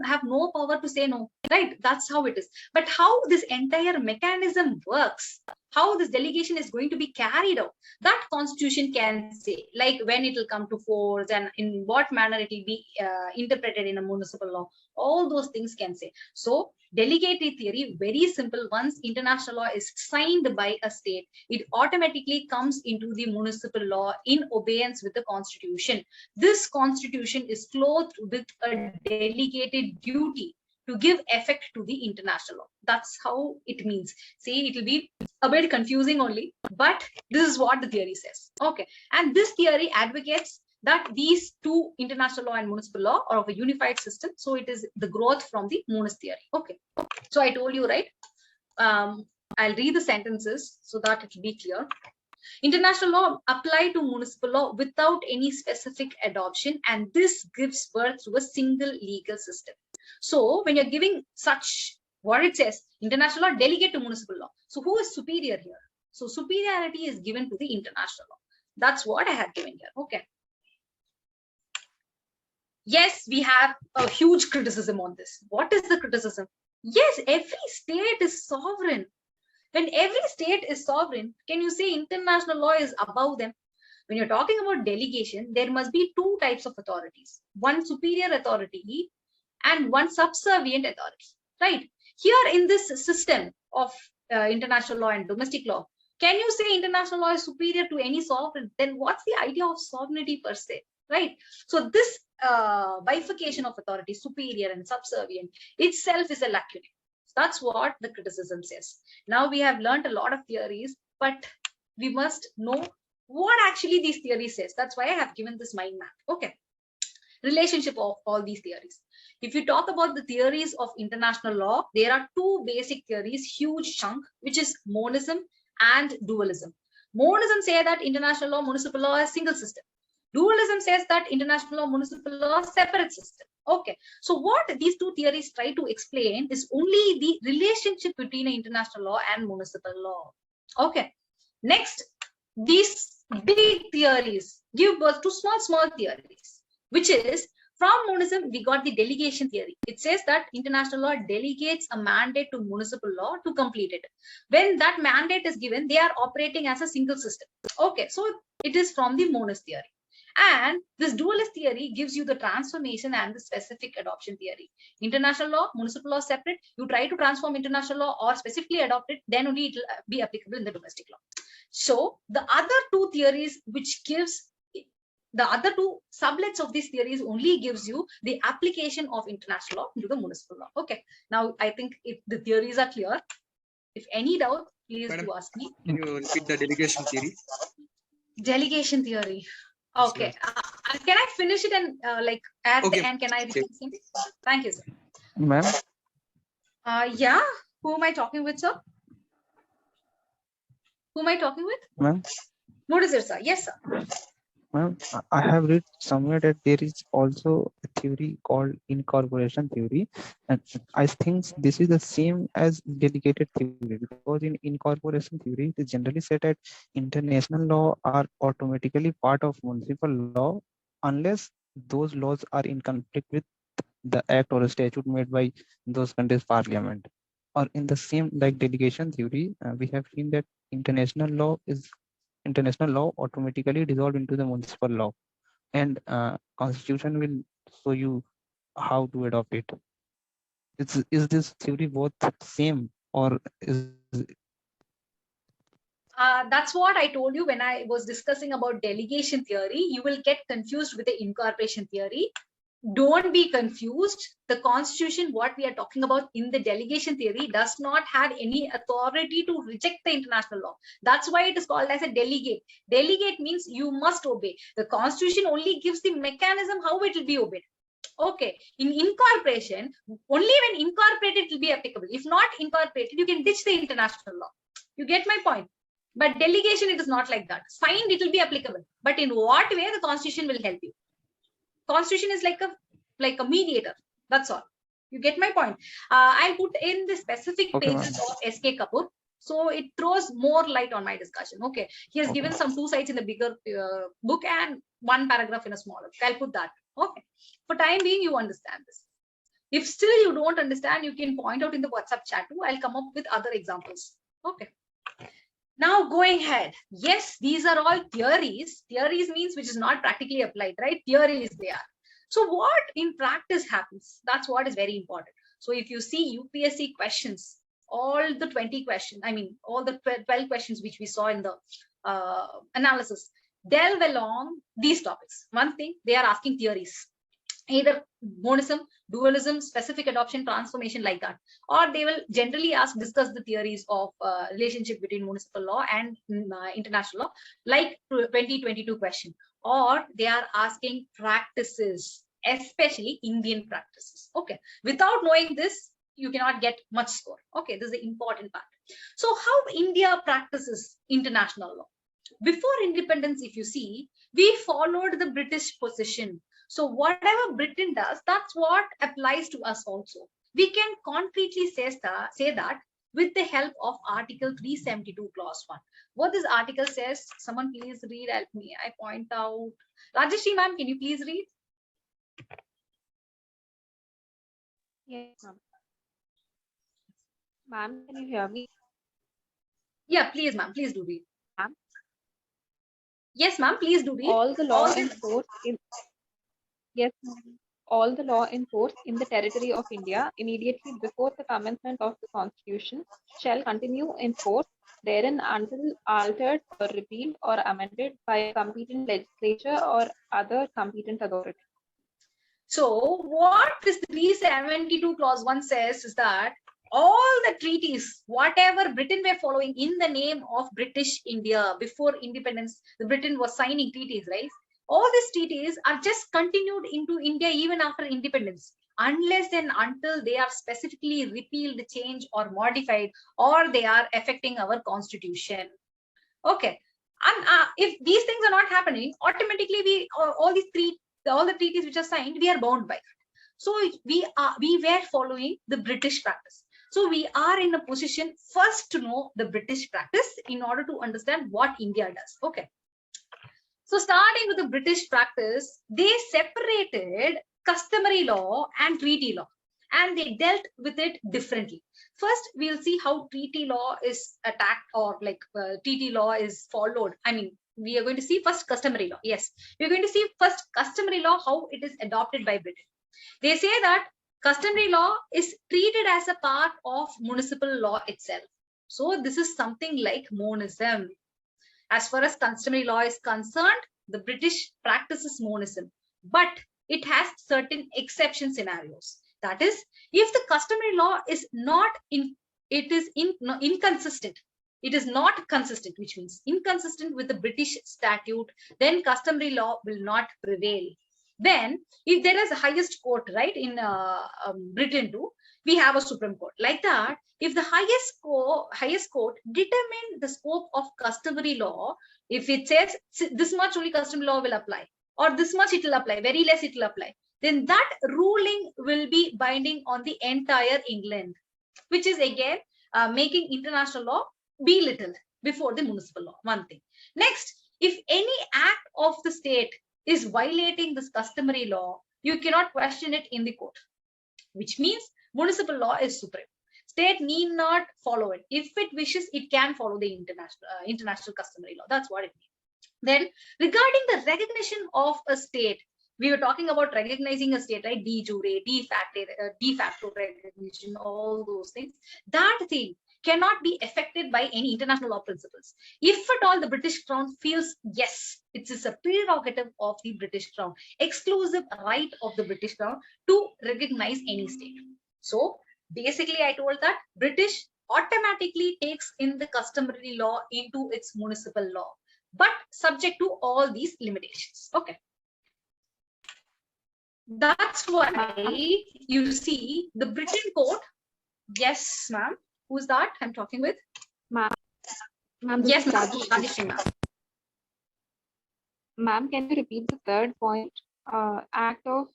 have no power to say no, right? That's how it is. But how this entire mechanism works, how this delegation is going to be carried out, that constitution can say, like when it will come to force and in what manner it will be interpreted in a municipal law, all those things can say. So delegatory theory, very simple. Once international law is signed by a state, it automatically comes into the municipal law in obedience with the constitution. This constitution is clothed with a delegated duty to give effect to the international law. That's how it means. See, it will be a bit confusing only, but this is what the theory says. Okay. And this theory advocates that these two, international law and municipal law, are of a unified system. So it is the growth from the monist theory. Okay. So I told you, right? I'll read the sentences so that it will be clear. International law apply to municipal law without any specific adoption, and this gives birth to a single legal system. So when you're giving such, what it says, international law delegate to municipal law. So who is superior here? So superiority is given to the international law. That's what I have given here. Okay. Yes, we have a huge criticism on this. What is the criticism? Yes, every state is sovereign. When every state is sovereign, can you say international law is above them? When you're talking about delegation, there must be two types of authorities. One superior authority and one subservient authority, right? Here in this system of international law and domestic law, can you say international law is superior to any sovereign? Then what's the idea of sovereignty per se, right? So this bifurcation of authority, superior and subservient, itself is a lacuna. That's what the criticism says. Now we have learned a lot of theories, but we must know what actually these theories says. That's why I have given this mind map. Okay. Relationship of all these theories. If you talk about the theories of international law, there are two basic theories, huge chunk, which is monism and dualism. Monism says that international law, municipal law is single system. Dualism says that international law, municipal law, separate system. Okay. So what these two theories try to explain is only the relationship between international law and municipal law. Okay. Next, these big theories give birth to small theories, which is from monism, we got the delegation theory. It says that international law delegates a mandate to municipal law to complete it. When that mandate is given, they are operating as a single system. Okay. So it is from the monist theory. And this dualist theory gives you the transformation and the specific adoption theory. International law, municipal law separate. You try to transform international law or specifically adopt it, then only it will be applicable in the domestic law. So the other two theories, which gives the other two sublets of these theories, only gives you the application of international law into the municipal law. Okay. Now I think if the theories are clear, if any doubt, please do ask me. Can you repeat the delegation theory? Delegation theory. Okay. Can I finish it and like at the end, can I repeat something? Thank you, sir. Ma'am? Yeah. Who am I talking with, sir? Who am I talking with? Ma'am? What is it, sir? Yes, sir. Ma'am, I have read somewhere that there is also a theory called incorporation theory, and I think this is the same as delegated theory, because in incorporation theory, it is generally said that international law are automatically part of municipal law unless those laws are in conflict with the act or a statute made by those countries' parliament. Or in the same like delegation theory, we have seen that international law automatically dissolved into the municipal law, and constitution will show you how to adopt it. Is this theory both same, or is That's what I told you when I was discussing about delegation theory. You will get confused with the incorporation theory. Don't be confused. The constitution, what we are talking about in the delegation theory, does not have any authority to reject the international law. That's why it is called as a delegate. Delegate means you must obey. The constitution only gives the mechanism how it will be obeyed. Okay, in incorporation, only when incorporated it will be applicable. If not incorporated, you can ditch the international law. You get my point? But delegation, it is not like that. Signed, it will be applicable. But in what way the constitution will help you? Constitution is like a mediator. That's all. You get my point? I'll put in the specific okay, ma'am? pages of S.K. Kapoor, so it throws more light on my discussion. Okay, he has Okay. given some 2 sides in the bigger book and 1 paragraph in a smaller book. I'll put that. Okay, for time being, you understand this. If still you don't understand, you can point out in the WhatsApp chat too. I'll come up with other examples. Okay. Now going ahead, yes, these are all theories. Theories means which is not practically applied, right? Theories they are. So what in practice happens? That's what is very important. So if you see UPSC questions, all the 20 questions, I mean, all the 12 questions which we saw in the analysis, delve along these topics. One thing, they are asking theories. Either monism, dualism, specific adoption, transformation, like that, or they will generally discuss the theories of relationship between municipal law and international law, like 2022 question, or they are asking practices, especially Indian practices. Okay, without knowing this, you cannot get much score. Okay, this is the important part. So how India practices international law? Before independence, if you see, we followed the British position. So whatever Britain does, that's what applies to us also. We can concretely say that with the help of Article 372 Clause 1. What this article says, someone please read, help me. I point out. Rajeshri ma'am, can you please read? Yes, ma'am. Ma'am, can you hear me? Yeah, please ma'am, please do read. Ma'am? Yes ma'am, please do read. All the law in force in yes, ma'am. All the law in force in the territory of India immediately before the commencement of the Constitution shall continue in force therein until altered or repealed or amended by a competent legislature or other competent authority. So what this 372 Clause 1 says is that all the treaties, whatever Britain were following in the name of British India before independence, the Britain was signing treaties, right? All these treaties are just continued into India even after independence, unless and until they are specifically repealed, changed, or modified, or they are affecting our constitution. Okay, and if these things are not happening, automatically all the treaties which are signed, we are bound by that. So we were following the British practice. So we are in a position first to know the British practice in order to understand what India does. Okay. So starting with the British practice, they separated customary law and treaty law, and they dealt with it differently. First, we'll see how treaty law is attacked, or like treaty law is followed. I mean, we are going to see first customary law. Yes, we're going to see first customary law, how it is adopted by Britain. They say that customary law is treated as a part of municipal law itself. So this is something like monism. As far as customary law is concerned, the British practices monism, but it has certain exception scenarios. That is, if the customary law is inconsistent, it is not consistent, which means inconsistent with the British statute, then customary law will not prevail. Then, if there is a highest court, right, in Britain too, we have a Supreme Court. Like that, if the highest court determine the scope of customary law, if it says this much only customary law will apply, or this much it will apply, very less it will apply, then that ruling will be binding on the entire England, which is again making international law belittled before the municipal law. One thing. Next, if any act of the state is violating this customary law, you cannot question it in the court, which means municipal law is supreme. State need not follow it. If it wishes, it can follow the international customary law. That's what it means. Then, regarding the recognition of a state, we were talking about recognizing a state, right? De jure, de facto recognition, all those things. That thing cannot be affected by any international law principles. If at all the British Crown feels, yes, it is a prerogative of the British Crown, exclusive right of the British Crown to recognize any state. So basically, I told that British automatically takes in the customary law into its municipal law, but subject to all these limitations. Okay. That's why you see the Britain court. Yes, ma'am. Who's that I'm talking with? Ma'am, yes, ma'am. Ma'am, can you repeat the third point? Act of,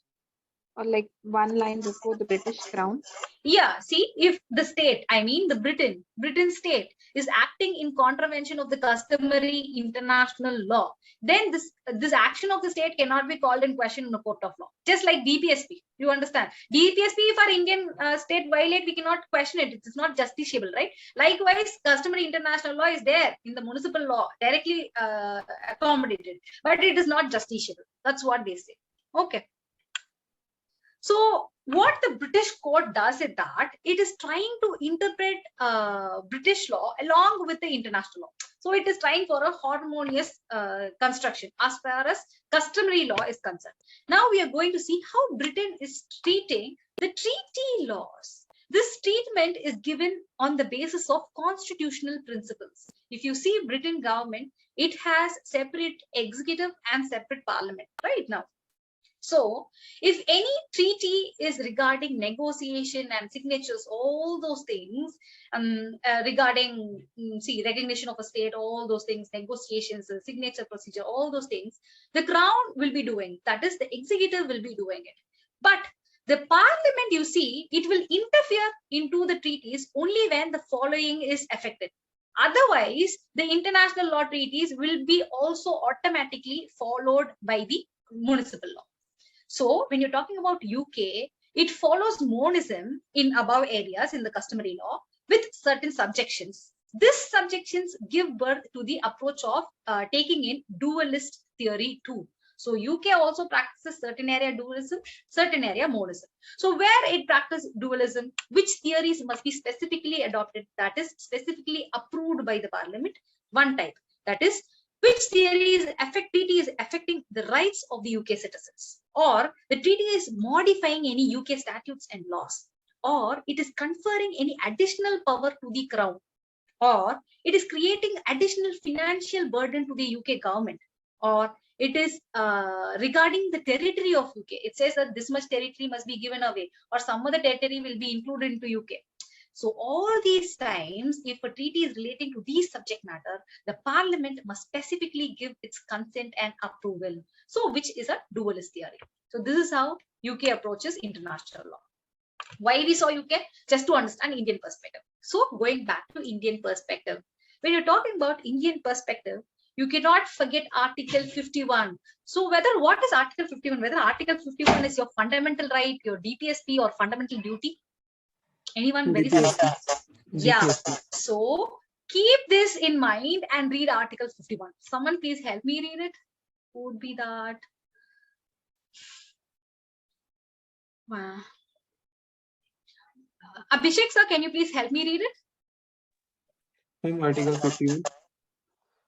or like one line before the British Crown. Yeah, see, if the state, I mean the Britain state is acting in contravention of the customary international law, then this action of the state cannot be called in question in a court of law. Just like DPSP, you understand? DPSP, if our Indian state violate, we cannot question it. It's not justiciable, right? Likewise, customary international law is there in the municipal law, directly accommodated, but it is not justiciable. That's what they say. Okay. So what the British court does is that it is trying to interpret British law along with the international law. So it is trying for a harmonious construction as far as customary law is concerned. Now we are going to see how Britain is treating the treaty laws. This treatment is given on the basis of constitutional principles. If you see Britain government, it has separate executive and separate parliament right now. So if any treaty is regarding negotiation and signatures, all those things, regarding recognition of a state, all those things, negotiations, signature procedure, all those things, the crown will be doing, that is the executive will be doing it. But the parliament, you see, it will interfere into the treaties only when the following is affected. Otherwise, the international law treaties will be also automatically followed by the municipal law. So when you're talking about UK, it follows monism in above areas in the customary law with certain subjections. These subjections give birth to the approach of taking in dualist theory too. So UK also practices certain area dualism, certain area monism. So where it practices dualism, which theories must be specifically adopted, that is specifically approved by the parliament, one type, that is which treaty is affecting the rights of the UK citizens, or the treaty is modifying any UK statutes and laws, or it is conferring any additional power to the crown, or it is creating additional financial burden to the UK government, or it is regarding the territory of UK. It says that this much territory must be given away, or some other territory will be included into UK. So all these times, if a treaty is relating to these subject matter, the parliament must specifically give its consent and approval. So which is a dualist theory. So this is how UK approaches international law. Why we saw UK? Just to understand Indian perspective. So going back to Indian perspective, when you're talking about Indian perspective, you cannot forget Article 51. So what is Article 51? Whether Article 51 is your fundamental right, your DPSP, or fundamental duty? Anyone very simple? Yeah. So keep this in mind and read Article 51. Someone please help me read it. Who would be that? Abhishek sir, can you please help me read it? Article 51.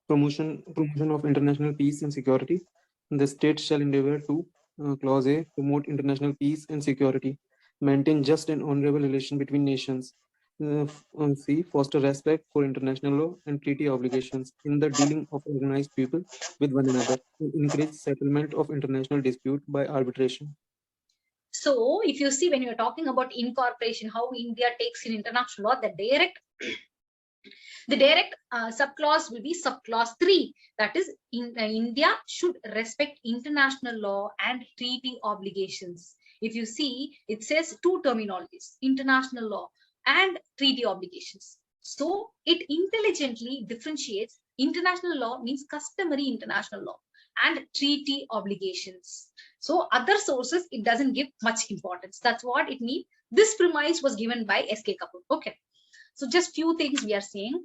Promotion of international peace and security. The state shall endeavor to, clause A, promote international peace and security, maintain just and honorable relation between nations. C, foster respect for international law and treaty obligations in the dealing of organized people with one another, and encourage settlement of international dispute by arbitration. So if you see, when you're talking about incorporation, how India takes in international law, the direct subclause will be subclause 3. That is, India should respect international law and treaty obligations. If you see, it says two terminologies, international law and treaty obligations. So it intelligently differentiates. International law means customary international law and treaty obligations. So other sources, it doesn't give much importance. That's what it means. This premise was given by S.K. Kapoor. Okay. So just few things we are saying.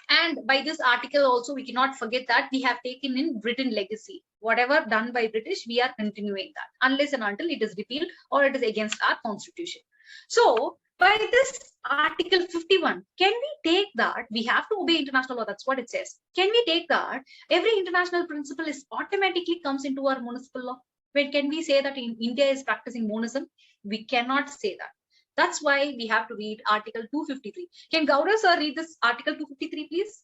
And by this article also, we cannot forget that we have taken in Britain legacy. Whatever done by British, we are continuing that unless and until it is repealed or it is against our constitution. So by this article 51, can we take that we have to obey international law? That's what it says. Can we take that every international principle is automatically comes into our municipal law? When can we say that in India is practicing monism? We cannot say that. That's why we have to read Article 253. Can Gowda sir read this Article 253, please?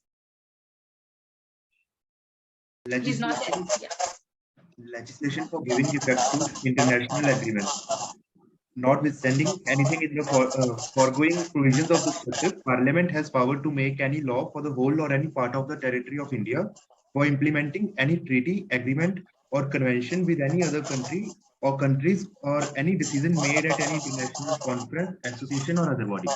He's not there. Yeah. Legislation for giving effect to international agreements. Notwithstanding anything in the foregoing provisions of the structure, Parliament has power to make any law for the whole or any part of the territory of India for implementing any treaty, agreement, or convention with any other country or countries, or any decision made at any international conference, association, or other body.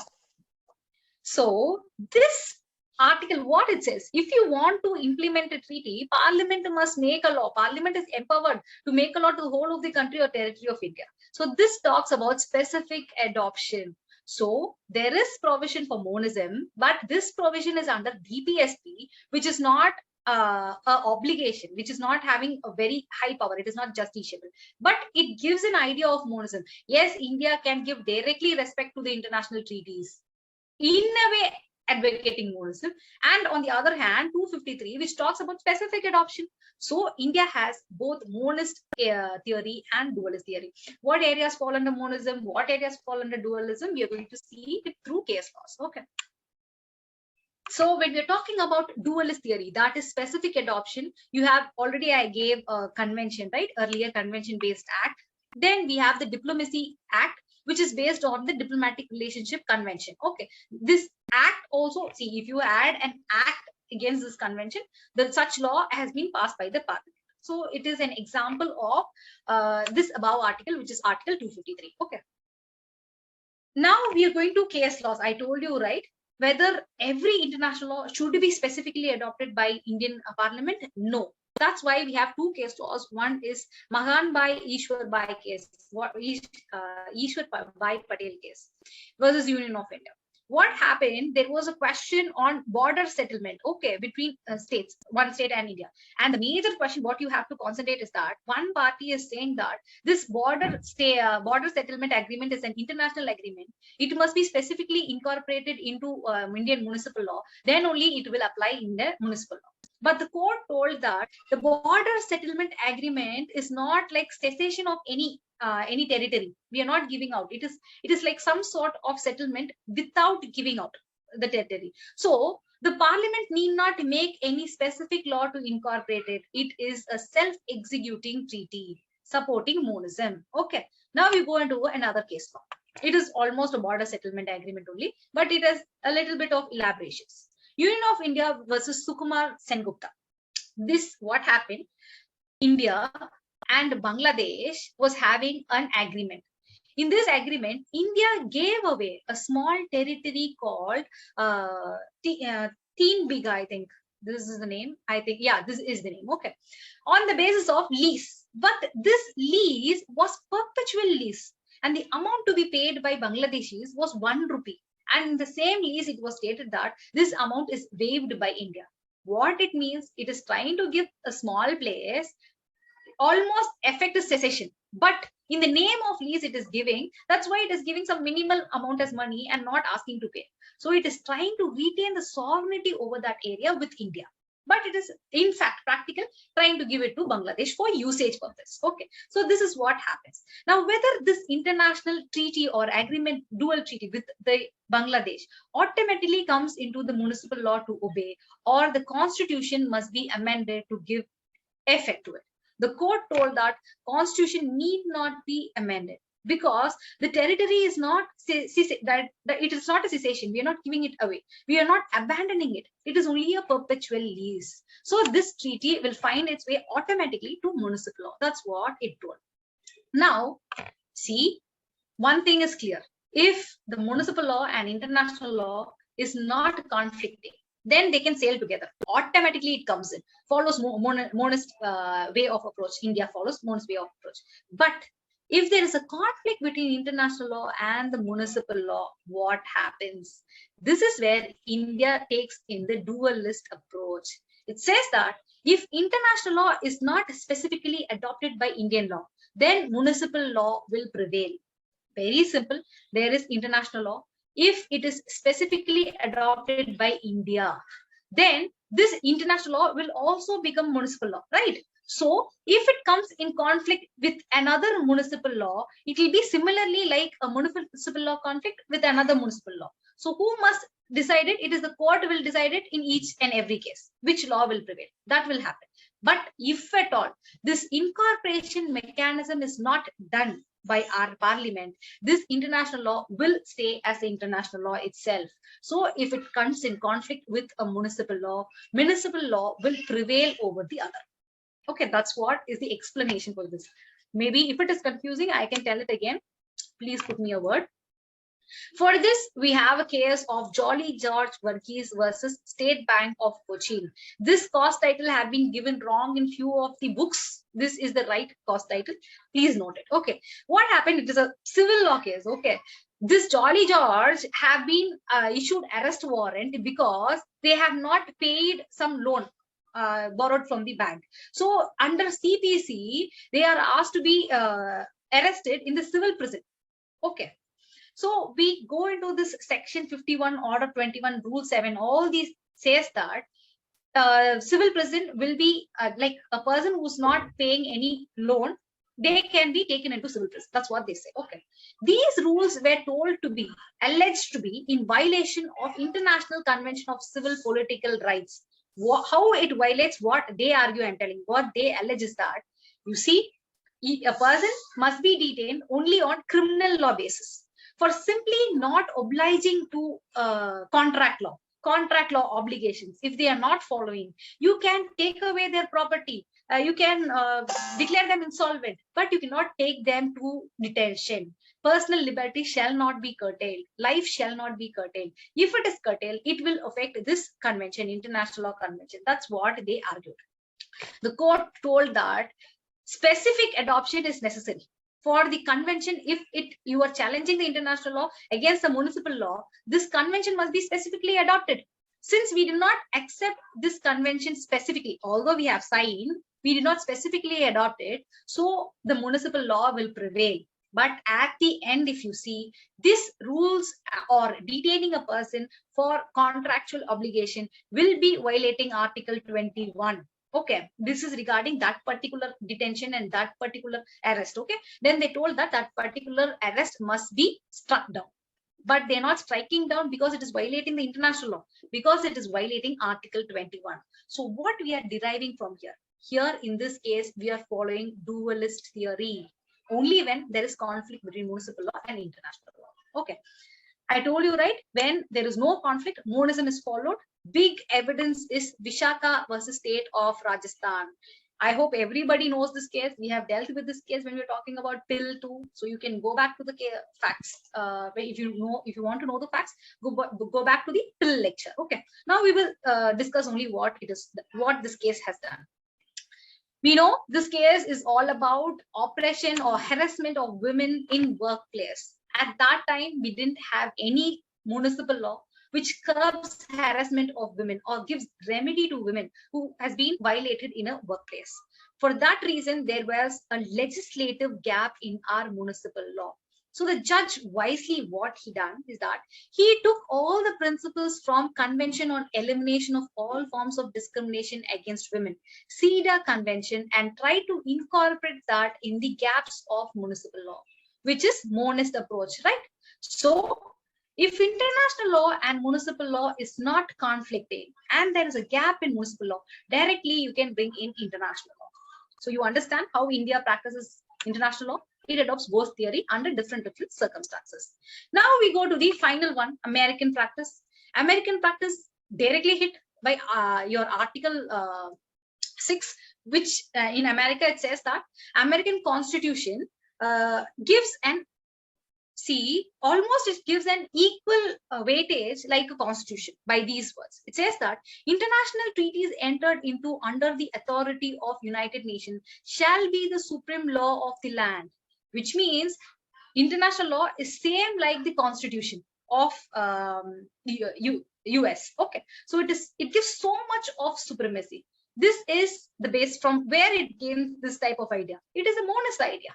So this article, what it says, if you want to implement a treaty, Parliament must make a law. Parliament is empowered to make a law to the whole of the country or territory of India. So this talks about specific adoption. So there is provision for monism, but this provision is under DPSP, which is not an obligation, which is not having a very high power. It is not justiciable, but it gives an idea of monism. Yes, India can give directly respect to the international treaties, in a way advocating monism, and on the other hand 253, which talks about specific adoption. So India has both monist theory and dualist theory. What areas fall under monism, what areas fall under dualism, we are going to see it through case laws. Okay. So when we're talking about dualist theory, that is specific adoption, you have already, I gave a convention, right? Earlier convention based act. Then we have the Diplomacy Act, which is based on the Diplomatic Relationship Convention. Okay, this act also, see, if you add an act against this convention, then such law has been passed by the Parliament. So it is an example of this above article, which is Article 253. Okay. Now we are going to case laws. I told you, right, whether every international law should be specifically adopted by Indian Parliament. No. That's why we have two case laws. One is Mahan Bhai Ishwar Bhai case, Ishwar Bhai Patel case versus Union of India. What happened? There was a question on border settlement, okay, between states, one state and India. And the major question, what you have to concentrate is that one party is saying that this border settlement agreement is an international agreement. It must be specifically incorporated into Indian municipal law. Then only it will apply in the municipal law. But the court told that the border settlement agreement is not like cessation of any territory. We are not giving out. It is like some sort of settlement without giving out the territory. So the Parliament need not make any specific law to incorporate it. It is a self-executing treaty supporting monism. Okay. Now we go into another case law. It is almost a border settlement agreement only, but it has a little bit of elaborations. Union of India versus Sukumar Sengupta. This, what happened? India and Bangladesh was having an agreement. In this agreement, India gave away a small territory called Teen Biga, I think. This is the name. I think, yeah, this is the name. Okay. On the basis of lease. But this lease was perpetual lease. And the amount to be paid by Bangladeshis was 1 rupee. And in the same lease, it was stated that this amount is waived by India. What it means, it is trying to give a small place almost effective cessation. But in the name of lease, it is giving. That's why it is giving some minimal amount as money and not asking to pay. So it is trying to retain the sovereignty over that area with India. But it is, in fact, practical, trying to give it to Bangladesh for usage purpose. Okay, so this is what happens. Now, whether this international treaty or agreement, dual treaty with the Bangladesh automatically comes into the municipal law to obey, or the constitution must be amended to give effect to it. The court told that constitution need not be amended because the territory is not that it is not a cessation. We are not giving it away. We are not abandoning it. It is only a perpetual lease. So this treaty will find its way automatically to municipal law. That's what it told. Now, see, one thing is clear. If the municipal law and international law is not conflicting, then they can sail together. Automatically it comes in. Follows monist way of approach. India follows monist way of approach. But if there is a conflict between international law and the municipal law, what happens? This is where India takes in the dualist approach. It says that if international law is not specifically adopted by Indian law, then municipal law will prevail. Very simple. There is international law. If it is specifically adopted by India, then this international law will also become municipal law, right? So if it comes in conflict with another municipal law, it will be similarly like a municipal law conflict with another municipal law. So who must decide it? It is the court will decide it in each and every case, which law will prevail. That will happen. But if at all this incorporation mechanism is not done by our parliament, this international law will stay as the international law itself. So if it comes in conflict with a municipal law will prevail over the other. Okay, that's what is the explanation for this. Maybe if it is confusing, I can tell it again. Please put me a word. For this, we have a case of Jolly George Varghese versus State Bank of Cochin. This cause title have been given wrong in few of the books. This is the right cause title. Please note it. Okay. What happened? It is a civil law case. Okay. This Jolly George have been issued arrest warrant because they have not paid some loan borrowed from the bank. So under CPC, they are asked to be arrested in the civil prison. Okay. So we go into this section 51, order 21, rule 7, all these says that civil prison will be like a person who's not paying any loan, they can be taken into civil prison. That's what they say. Okay. These rules were told to be, alleged to be in violation of International Convention of Civil Political Rights. How it violates what they argue and telling, what they allege is that, you see, a person must be detained only on criminal law basis for simply not obliging to contract law obligations. If they are not following, you can take away their property, you can declare them insolvent, but you cannot take them to detention. Personal liberty shall not be curtailed, life shall not be curtailed. If it is curtailed, it will affect this convention, international law convention. That's what they argued. The court told that specific adoption is necessary for the convention. If you are challenging the international law against the municipal law, this convention must be specifically adopted. Since we do not accept this convention specifically, although we have signed, we did not specifically adopt it, so the municipal law will prevail. But at the end, if you see, these rules or detaining a person for contractual obligation will be violating Article 21. Okay, this is regarding that particular detention and that particular arrest. Okay, then they told that that particular arrest must be struck down, but they're not striking down because it is violating the international law, because it is violating Article 21. So what we are deriving from here in this case, we are following dualist theory only when there is conflict between municipal law and international law. Okay, I told you, right, when there is no conflict, monism is followed. Big evidence is Vishaka versus State of Rajasthan. I hope everybody knows this case. We have dealt with this case when we were talking about Pill 2. So you can go back to the facts. If you want to know the facts, go back to the Pill lecture. Okay. Now we will discuss only what this case has done. We know this case is all about oppression or harassment of women in workplace. At that time, we didn't have any municipal law which curbs harassment of women or gives remedy to women who has been violated in a workplace. For that reason, there was a legislative gap in our municipal law. So the judge wisely, what he done is that he took all the principles from Convention on Elimination of All Forms of Discrimination Against Women, CEDA Convention, and tried to incorporate that in the gaps of municipal law, which is monist approach, right? So if international law and municipal law is not conflicting and there is a gap in municipal law, directly you can bring in international law. So you understand how India practices international law. It adopts both theory under different circumstances. Now we go to the final one, American practice. American practice directly hit by your Article 6, which in America it says that American Constitution gives an almost it gives an equal weightage like a constitution by these words. It says that international treaties entered into under the authority of United Nations shall be the supreme law of the land, which means international law is same like the constitution of US. Okay, so it gives so much of supremacy. This is the base from where it gains this type of idea. It is a monist idea.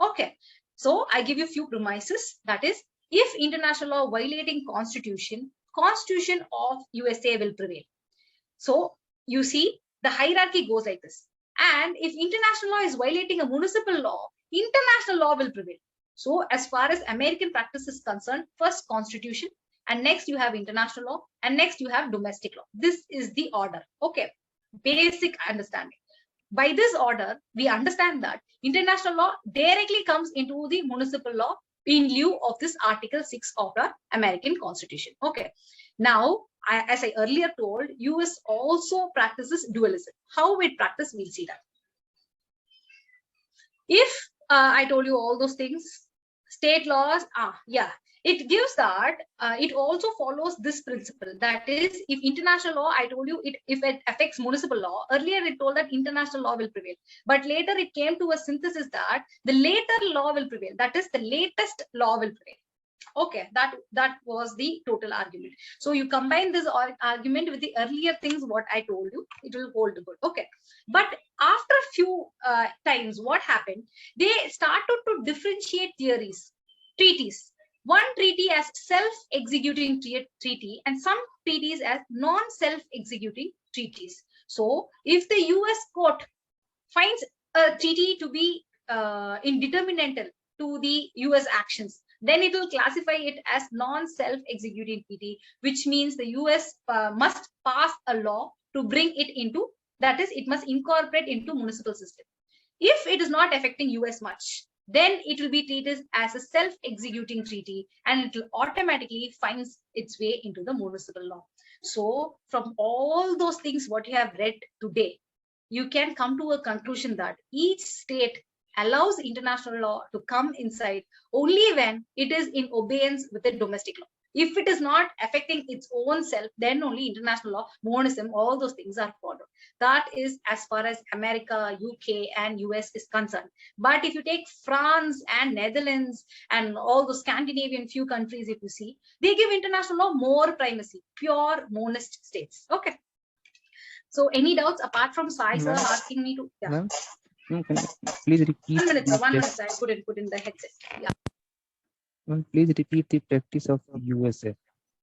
Okay, so I give you a few premises. That is, if international law violating constitution of USA will prevail. So you see the hierarchy goes like this. And if international law is violating a municipal law, international law will prevail. So as far as American practice is concerned, first constitution, and next you have international law, and next you have domestic law. This is the order. Okay, basic understanding. By this order, we understand that international law directly comes into the municipal law in lieu of this Article 6 of the American Constitution. Okay. Now, as I earlier told, US also practices dualism. How it practices, we'll see that. If I told you all those things, state laws, it gives that it also follows this principle. That is, if international law, I told you, if it affects municipal law, earlier it told that international law will prevail. But later it came to a synthesis that the later law will prevail. That is, the latest law will prevail. Okay, that was the total argument. So you combine this argument with the earlier things what I told you, it will hold good. Okay, but after a few times, what happened? They started to differentiate treaties. One treaty as self-executing treaty and some treaties as non-self-executing treaties. So if the US court finds a treaty to be indeterminate to the US actions, then it will classify it as non-self-executing treaty, which means the US must pass a law to bring it into, that is, it must incorporate into municipal system. If it is not affecting US much, then it will be treated as a self-executing treaty and it will automatically find its way into the municipal law. So from all those things what you have read today, you can come to a conclusion that each state allows international law to come inside only when it is in obedience with the domestic law. If it is not affecting its own self, then only international law, monism, all those things are followed. That is as far as America, UK, and US is concerned. But if you take France and Netherlands and all the Scandinavian few countries, if you see, they give international law more primacy, pure monist states. Okay. So any doubts apart from Sai sir asking me to? Yeah. Ma'am, can you please repeat? 1 minute, sir. 1 minute, sir. I put in the headset. Yeah. Ma'am, please repeat the practice of USA.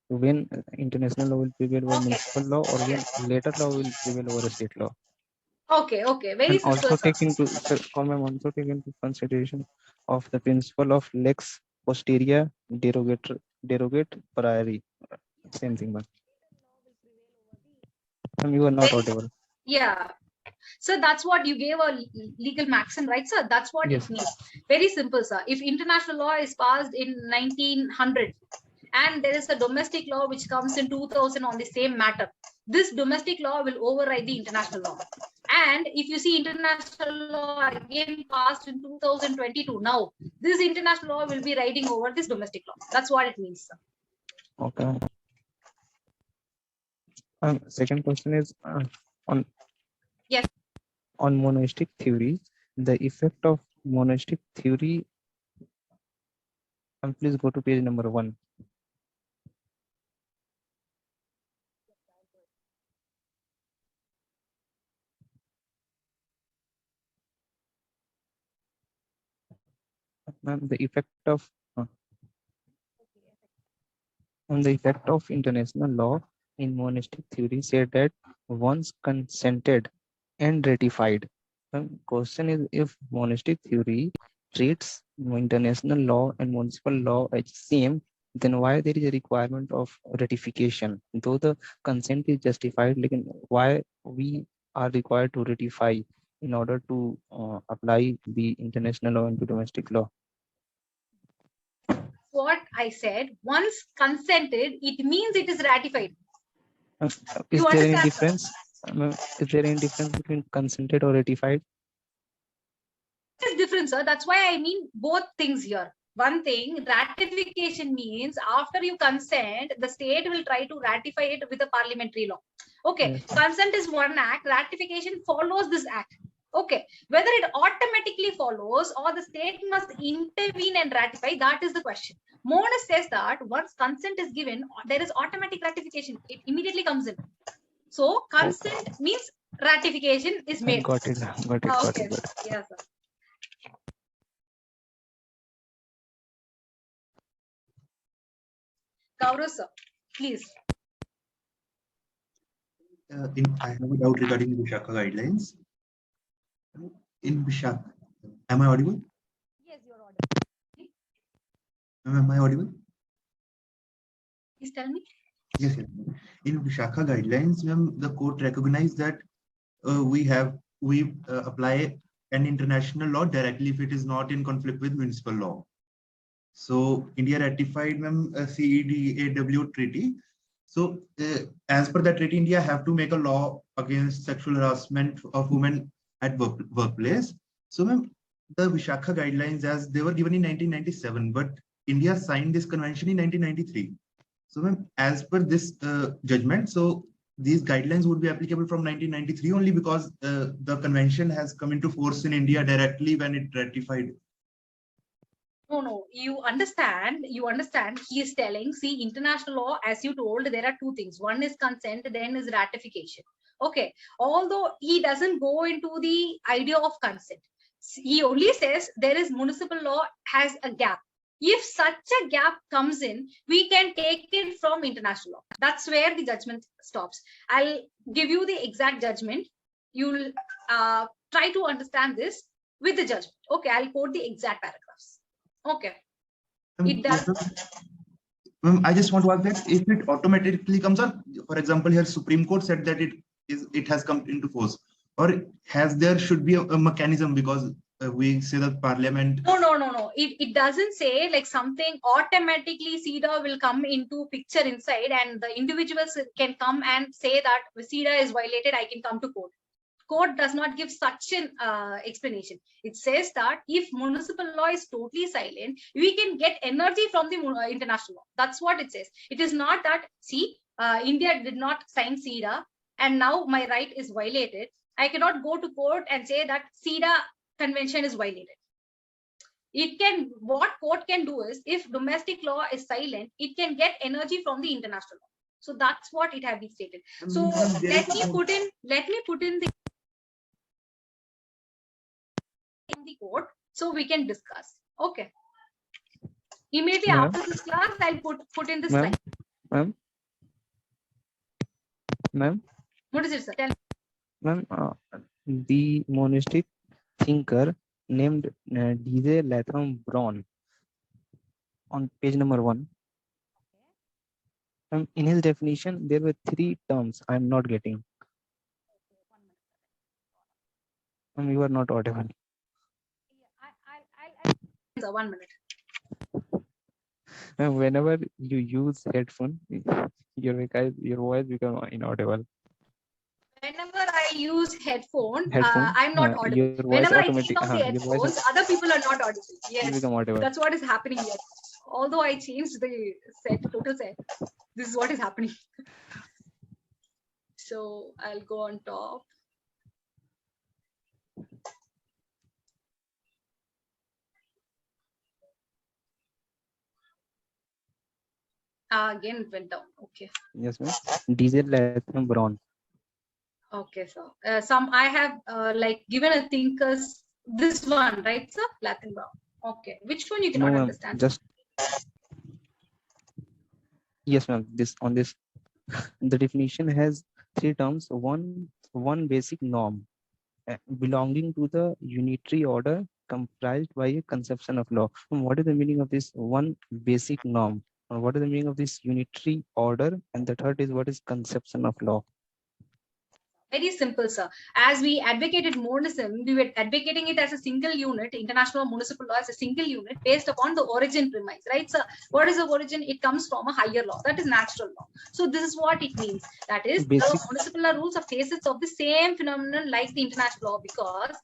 When international law will prevail over municipal law, or when later law will prevail over a state law. Okay, very and simple. Also take into consideration of the principle of lex posteria derogate priori. Same thing, ma'am. You are not audible. Yeah. So that's what you gave a legal maxim, right, sir? That's what Yes. it means. Very simple, sir. If international law is passed in 1900 and there is a domestic law which comes in 2000 on the same matter, this domestic law will override the international law. And if you see international law again passed in 2022, now this international law will be riding over this domestic law. That's what it means, sir. Okay. Second question is on Yes. On monistic theory, the effect of monistic theory. And please go to page number 1. The effect of on the effect of international law in monistic theory said that once consented and ratified. Question is, if monistic theory treats international law and municipal law as same, then why there is a requirement of ratification? Though the consent is justified, like why we are required to ratify in order to apply the international law into domestic law? What I said, once consented, it means it is ratified. Is You there any understand, sir? difference? Is there any difference between consented or ratified? It is different, sir. That's why I mean both things here. One thing, ratification means after you consent, the state will try to ratify it with a parliamentary law. Okay, Yes. consent is one act, ratification follows this act. Okay, whether it automatically follows or the state must intervene and ratify, that is the question. Monis says that once consent is given, there is automatic ratification. It immediately comes in. So consent means ratification is made. Got it. Got it. Okay, yes, sir. Gaurav, sir, please. I have a doubt regarding Vishaka guidelines. In Vishaka, am I audible? Yes, you're audible. Am I audible? Please tell me. Yes, yes. In Vishaka guidelines, the court recognized that we apply an international law directly if it is not in conflict with municipal law. So India ratified CEDAW treaty. So as per that treaty, India have to make a law against sexual harassment of women at workplace. So the Vishaka guidelines, as they were given in 1997, but India signed this convention in 1993. So as per this judgment, so these guidelines would be applicable from 1993 only because the convention has come into force in India directly when it ratified. No, you understand. He is telling, see, international law, as you told, there are two things. One is consent, then is ratification. Okay. Although he doesn't go into the idea of consent. He only says there is municipal law has a gap. If such a gap comes in, we can take it from international law. That's where the judgment stops. I'll give you the exact judgment. You'll try to understand this with the judgment. Okay, I'll quote the exact paragraphs. Okay. It does. I just want to ask that if it automatically comes up, for example, here Supreme Court said that it has come into force, or there should be a mechanism because we say that Parliament. No. It doesn't say like something automatically CEDA will come into picture inside, and the individuals can come and say that CEDA is violated. I can come to court. Court does not give such an explanation. It says that if municipal law is totally silent, we can get energy from the international law. That's what it says. It is not that, see, India did not sign CEDA and now my right is violated. I cannot go to court and say that CEDA convention is violated. What court can do is, if domestic law is silent, it can get energy from the international law. So that's what it has been stated. So let me put in the court so we can discuss. Okay. Immediately after this class, I'll put in this slide. Ma'am. What is it, sir? Tell me. Ma'am, the monistic thinker named D.J. Latham Brown on page number 1. In his definition, there were 3 terms I'm not getting. You are not audible. Sir, 1 minute. Whenever you use headphone, your voice becomes inaudible. Whenever I use headphone, I'm not audible. Whenever I take off the headphones, other people are not audible. Yes, that's what is happening here. Although I changed the total set, this is what is happening. So I'll go on top. Again it went down. Okay. Yes, ma'am. D.J. Latham Brown. Okay, so I have like given a thinkers, this one, right, sir? Latham Brown. Okay, which one you cannot understand? Just yes, ma'am. The definition has 3 terms. One basic norm belonging to the unitary order comprised by a conception of law. What is the meaning of this one basic norm? What is the meaning of this unitary order? And the third is what is conception of law? Very simple, sir. As we advocated Monism, we were advocating it as a single unit, international municipal law as a single unit based upon the origin premise, right, sir? What is the origin? It comes from a higher law, that is natural law. So this is what it means. That is, the municipal law rules are facets of the same phenomenon like the international law, because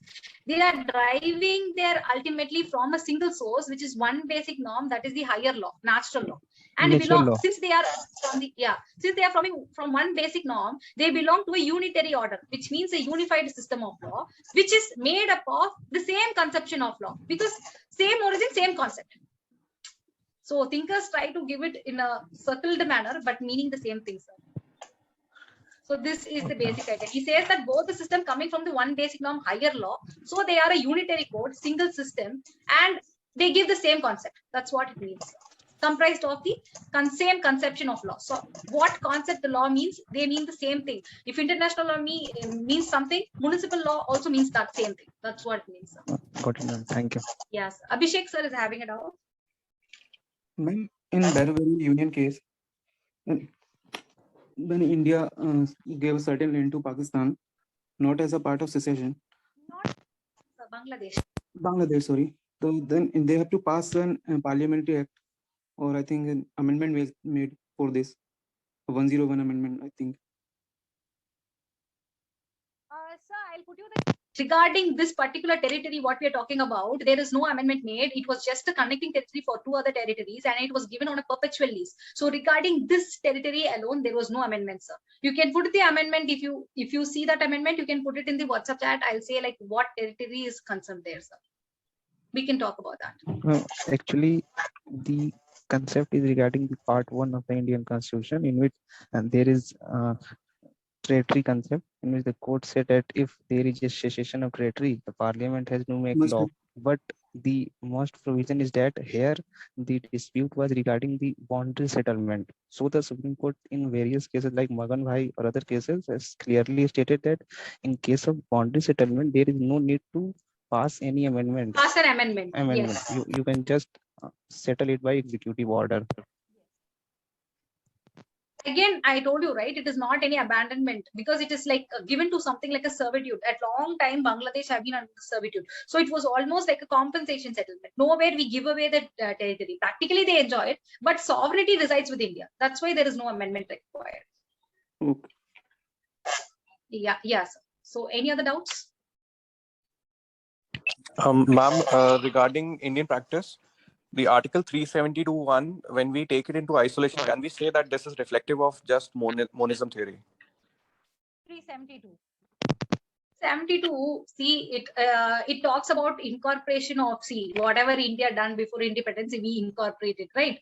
they are driving there ultimately from a single source, which is one basic norm, that is the higher law, natural law. And Natural law. since they are from the since they are from one basic norm, they belong to a unitary order, which means a unified system of law, which is made up of the same conception of law, because same origin, same concept. So thinkers try to give it in a circled manner, but meaning the same thing, sir. So this is the basic idea. He says that both the system coming from the one basic norm, higher law, so they are a unitary code, single system, and they give the same concept. That's what it means. Comprised of the same conception of law. So what concept the law means, they mean the same thing. If international law means something, municipal law also means that same thing. That's what it means, sir. Got it, ma'am. Thank you. Yes. Abhishek sir is having a doubt. Ma'am, in Delaware Union case, when India gave a certain land to Pakistan, not as a part of secession, Not Bangladesh. Bangladesh, sorry. So then they have to pass an parliamentary act, or I think an amendment was made for this, a 101 amendment, I think. Sir, I'll put you the regarding this particular territory, what we are talking about, there is no amendment made. It was just a connecting territory for two other territories, and it was given on a perpetual lease. So regarding this territory alone, there was no amendment, sir. You can put the amendment if you see that amendment, you can put it in the WhatsApp chat. I'll say like what territory is concerned there, sir. We can talk about that. Actually, the concept is regarding the part 1 of the Indian Constitution, in which there is territory concept, in which the court said that if there is a cessation of territory, the parliament has to make law. But the most provision is that here the dispute was regarding the boundary settlement. So the Supreme Court in various cases like Magan Bhai or other cases has clearly stated that in case of boundary settlement, there is no need to pass any amendment. Pass an amendment. Yes. You can just settle it by executive order. Again, I told you, right, it is not any abandonment, because it is like given to something like a servitude. At long time, Bangladesh have been under servitude. So it was almost like a compensation settlement. Nowhere we give away the territory. Practically, they enjoy it, but sovereignty resides with India. That's why there is no amendment required. Okay. Yeah, yes. So any other doubts? Ma'am, regarding Indian practice, the Article 372(1), when we take it into isolation, can we say that this is reflective of just monism theory? 372. 72. See, it talks about incorporation of whatever India done before independence, we incorporated, right?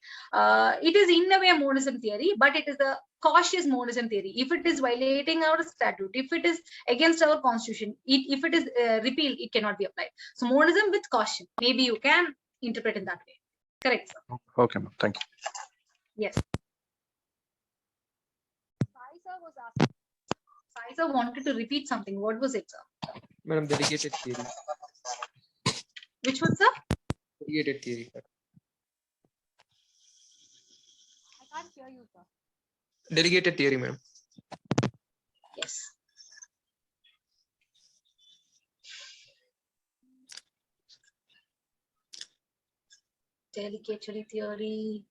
It is in a way monism theory, but it is a cautious monism theory. If it is violating our statute, if it is against our constitution, if it is repealed, it cannot be applied. So monism with caution. Maybe you can interpret in that way. Correct, sir. Okay, ma'am. Thank you. Yes. Sai was asking. Sai wanted to repeat something. What was it, sir? Madam, delegated theory. Which one, sir? Delegated theory. I can't hear you, sir. Delegated theory, ma'am. Yes. Delegatory theory.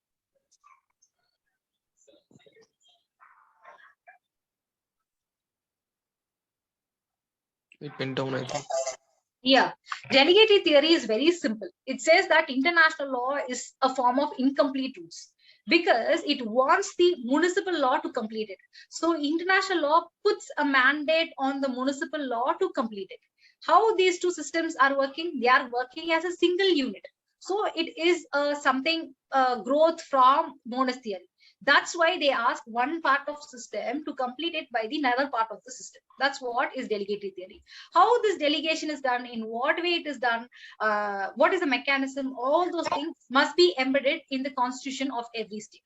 It went down, I think. Yeah, delegatory theory is very simple. It says that international law is a form of incomplete rules because it wants the municipal law to complete it. So international law puts a mandate on the municipal law to complete it. How these two systems are working? They are working as a single unit. So it is something growth from monist theory. That's why they ask one part of system to complete it by the another part of the system. That's what is delegatory theory. How this delegation is done, in what way it is done, what is the mechanism, all those things must be embedded in the constitution of every state.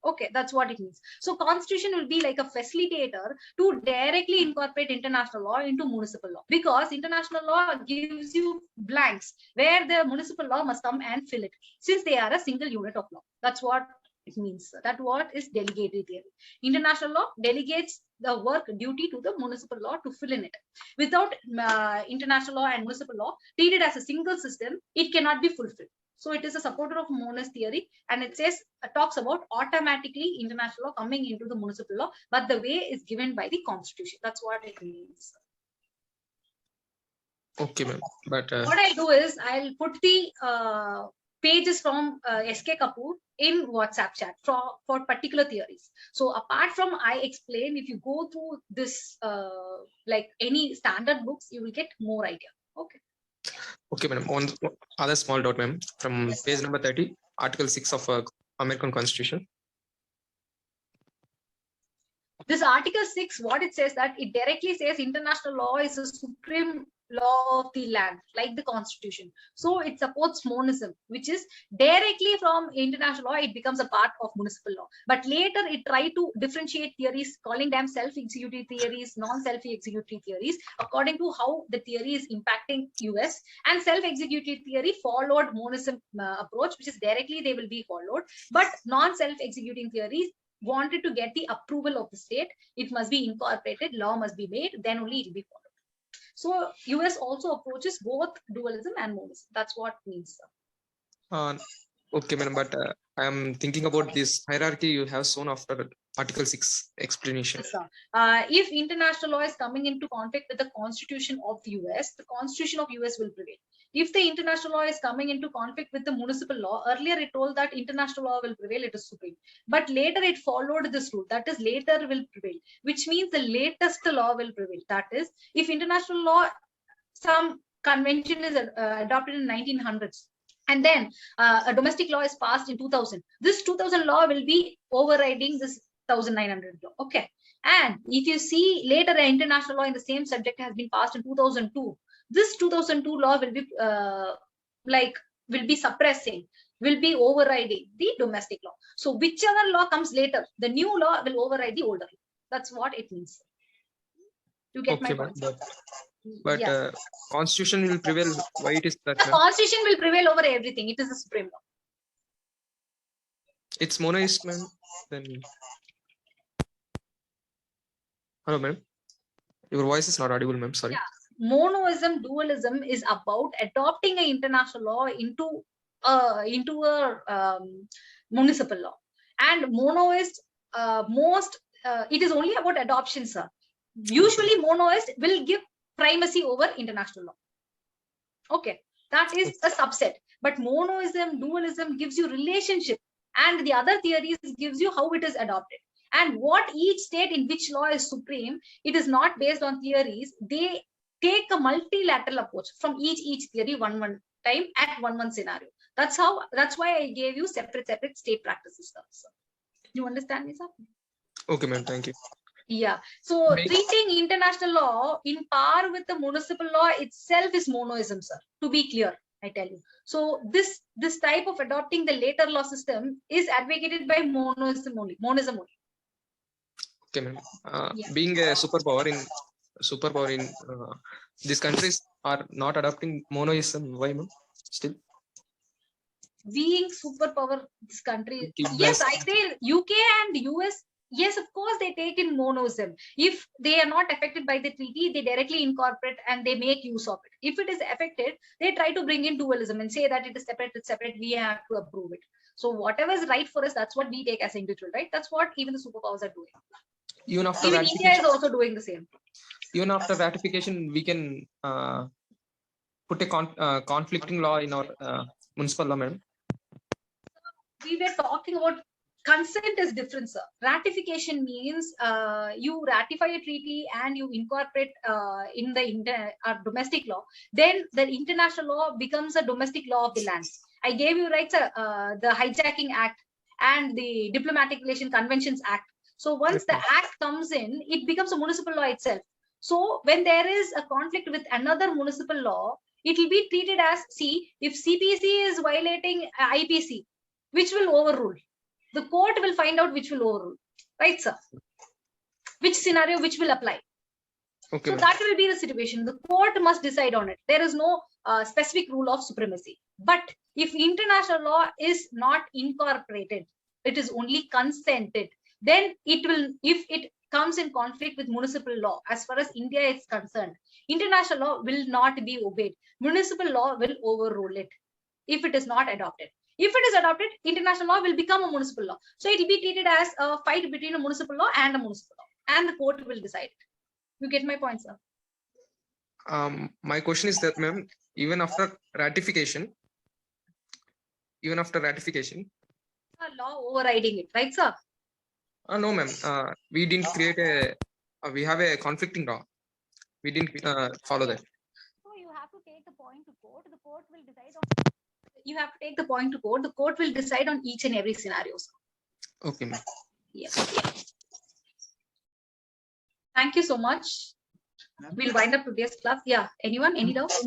Okay, that's what it means. So constitution will be like a facilitator to directly incorporate international law into municipal law, because international law gives you blanks where the municipal law must come and fill it, since they are a single unit of law. That's what It means that what is delegatory theory. International law delegates the work duty to the municipal law to fill in it. Without international law and municipal law treated as a single system, it cannot be fulfilled. So it is a supporter of monist theory, and it says talks about automatically international law coming into the municipal law, but the way is given by the constitution. That's what it means. Okay, ma'am. But What I'll do is I'll put the pages from SK Kapoor in WhatsApp chat for particular theories. So apart from I explain, if you go through this like any standard books, you will get more idea. Okay. okay, madam. One other small doubt, ma'am. From Yes. page number 30, Article 6 of American Constitution. This Article 6, what it says that it directly says international law is a supreme law of the land, like the constitution. So it supports monism, which is directly from international law, it becomes a part of municipal law. But later it tried to differentiate theories, calling them self-executive theories, non-self-executive theories, according to how the theory is impacting US. And self-executive theory followed monism approach, which is directly they will be followed. But non-self-executing theories wanted to get the approval of the state. It must be incorporated, law must be made, then only it will be followed. So US also approaches both dualism and monism. That's what it means. Okay, madam. But I am thinking about this hierarchy you have shown after Article 6 explanation. Yes, if international law is coming into conflict with the constitution of the US, the constitution of US will prevail. If the international law is coming into conflict with the municipal law, earlier it told that international law will prevail, it is supreme. But later it followed this rule, that is later will prevail, which means the latest law will prevail. That is, if international law, some convention is adopted in 1900s, and then a domestic law is passed in 2000, this 2000 law will be overriding this 1900 law. Okay. And if you see later an international law in the same subject has been passed in 2002, this 2002 law will be suppressing, will be overriding the domestic law. So whichever law comes later, the new law will override the older law. That's what it means. You get Okay, my point? but Yes. constitution will prevail. Why it is that? The constitution will prevail over everything. It is the supreme law. It's monoist, ma'am. Then hello, ma'am. Your voice is not audible, ma'am. Sorry. Yeah. Monoism, dualism is about adopting an international law into a municipal law. And monoist, it is only about adoption, sir. Usually monoist will give primacy over international law. Okay, that is a subset. But monoism, dualism gives you relationship, and the other theories gives you how it is adopted. And what each state in which law is supreme, it is not based on theories. They take a multilateral approach from each theory one time at one scenario. That's why I gave you separate state practices, sir. You understand me, sir? Okay, ma'am. Thank you. Yeah. So Right. treating international law in par with the municipal law itself is monoism, sir. To be clear, I tell you. So this type of adopting the later law system is advocated by monism only. Okay, ma'am. Yeah. Being a superpower in these countries are not adopting monoism. Why, ma'am? Still. Being superpower, this country. Okay, Yes, best. I say UK and US. Yes, of course, they take in monism. If they are not affected by the treaty, they directly incorporate and they make use of it. If it is affected, they try to bring in dualism and say that it is separate, we have to approve it. So whatever is right for us, that's what we take as individual, right? That's what even the superpowers are doing. Even after Even India is also doing the same. Even after ratification, we can put a conflicting law in our municipal law, madam. We were talking about consent is different, sir. Ratification means you ratify a treaty and you incorporate in the domestic law. Then the international law becomes a domestic law of the land. I gave you, right, sir, the Hijacking Act and the Diplomatic Relation Conventions Act. So once the act comes in, it becomes a municipal law itself. So when there is a conflict with another municipal law, it will be treated as, see, if CPC is violating IPC, which will overrule? The court will find out which will overrule, right, sir? Which scenario, which will apply. Okay, so that will be the situation. The court must decide on it. There is no specific rule of supremacy. But if international law is not incorporated, it is only consented, then it will, if it comes in conflict with municipal law, as far as India is concerned, international law will not be obeyed. Municipal law will overrule it if it is not adopted. If it is adopted, international law will become a municipal law. So it will be treated as a fight between a municipal law and a municipal law, and the court will decide it. You get my point, sir? My question is that, ma'am, even after ratification, A law overriding it, right, sir? no, ma'am, we didn't create a, we have a conflicting law. We didn't follow that. So you have to take the point to court. The court will decide on. You have to take the point to court. The court will decide on each and every scenario, sir. Okay, ma'am. Yes. Thank you so much. We'll wind up today's class. Yeah. Anyone? Any doubts?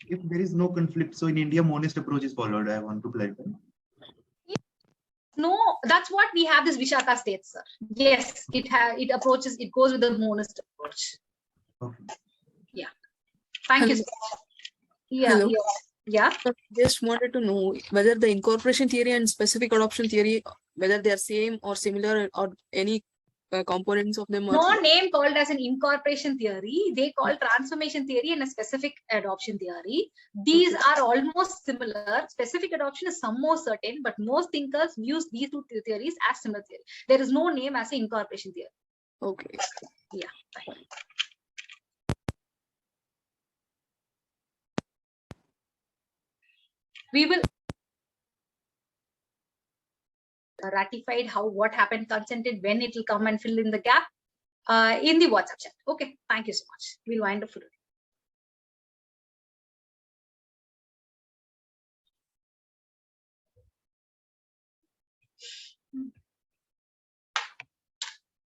If there is no conflict, so in India, monist approach is followed. I want to clarify. No, that's what we have this Vishaka state, sir. Yes, it approaches, it goes with the monist approach. Okay. Yeah. Thank you so much. Yeah. Hello. Yeah. Just wanted to know whether the incorporation theory and specific adoption theory, whether they are same or similar, or any components of them. No name called as an incorporation theory. They call transformation theory and a specific adoption theory. These are almost similar. Specific adoption is some more certain, but most thinkers use these two theories as similar theory. There is no name as an incorporation theory. Okay. Yeah. Fine. We will ratified, how, what happened, consented, when it will come and fill in the gap in the WhatsApp chat. Okay, thank you so much. We'll wind up for today.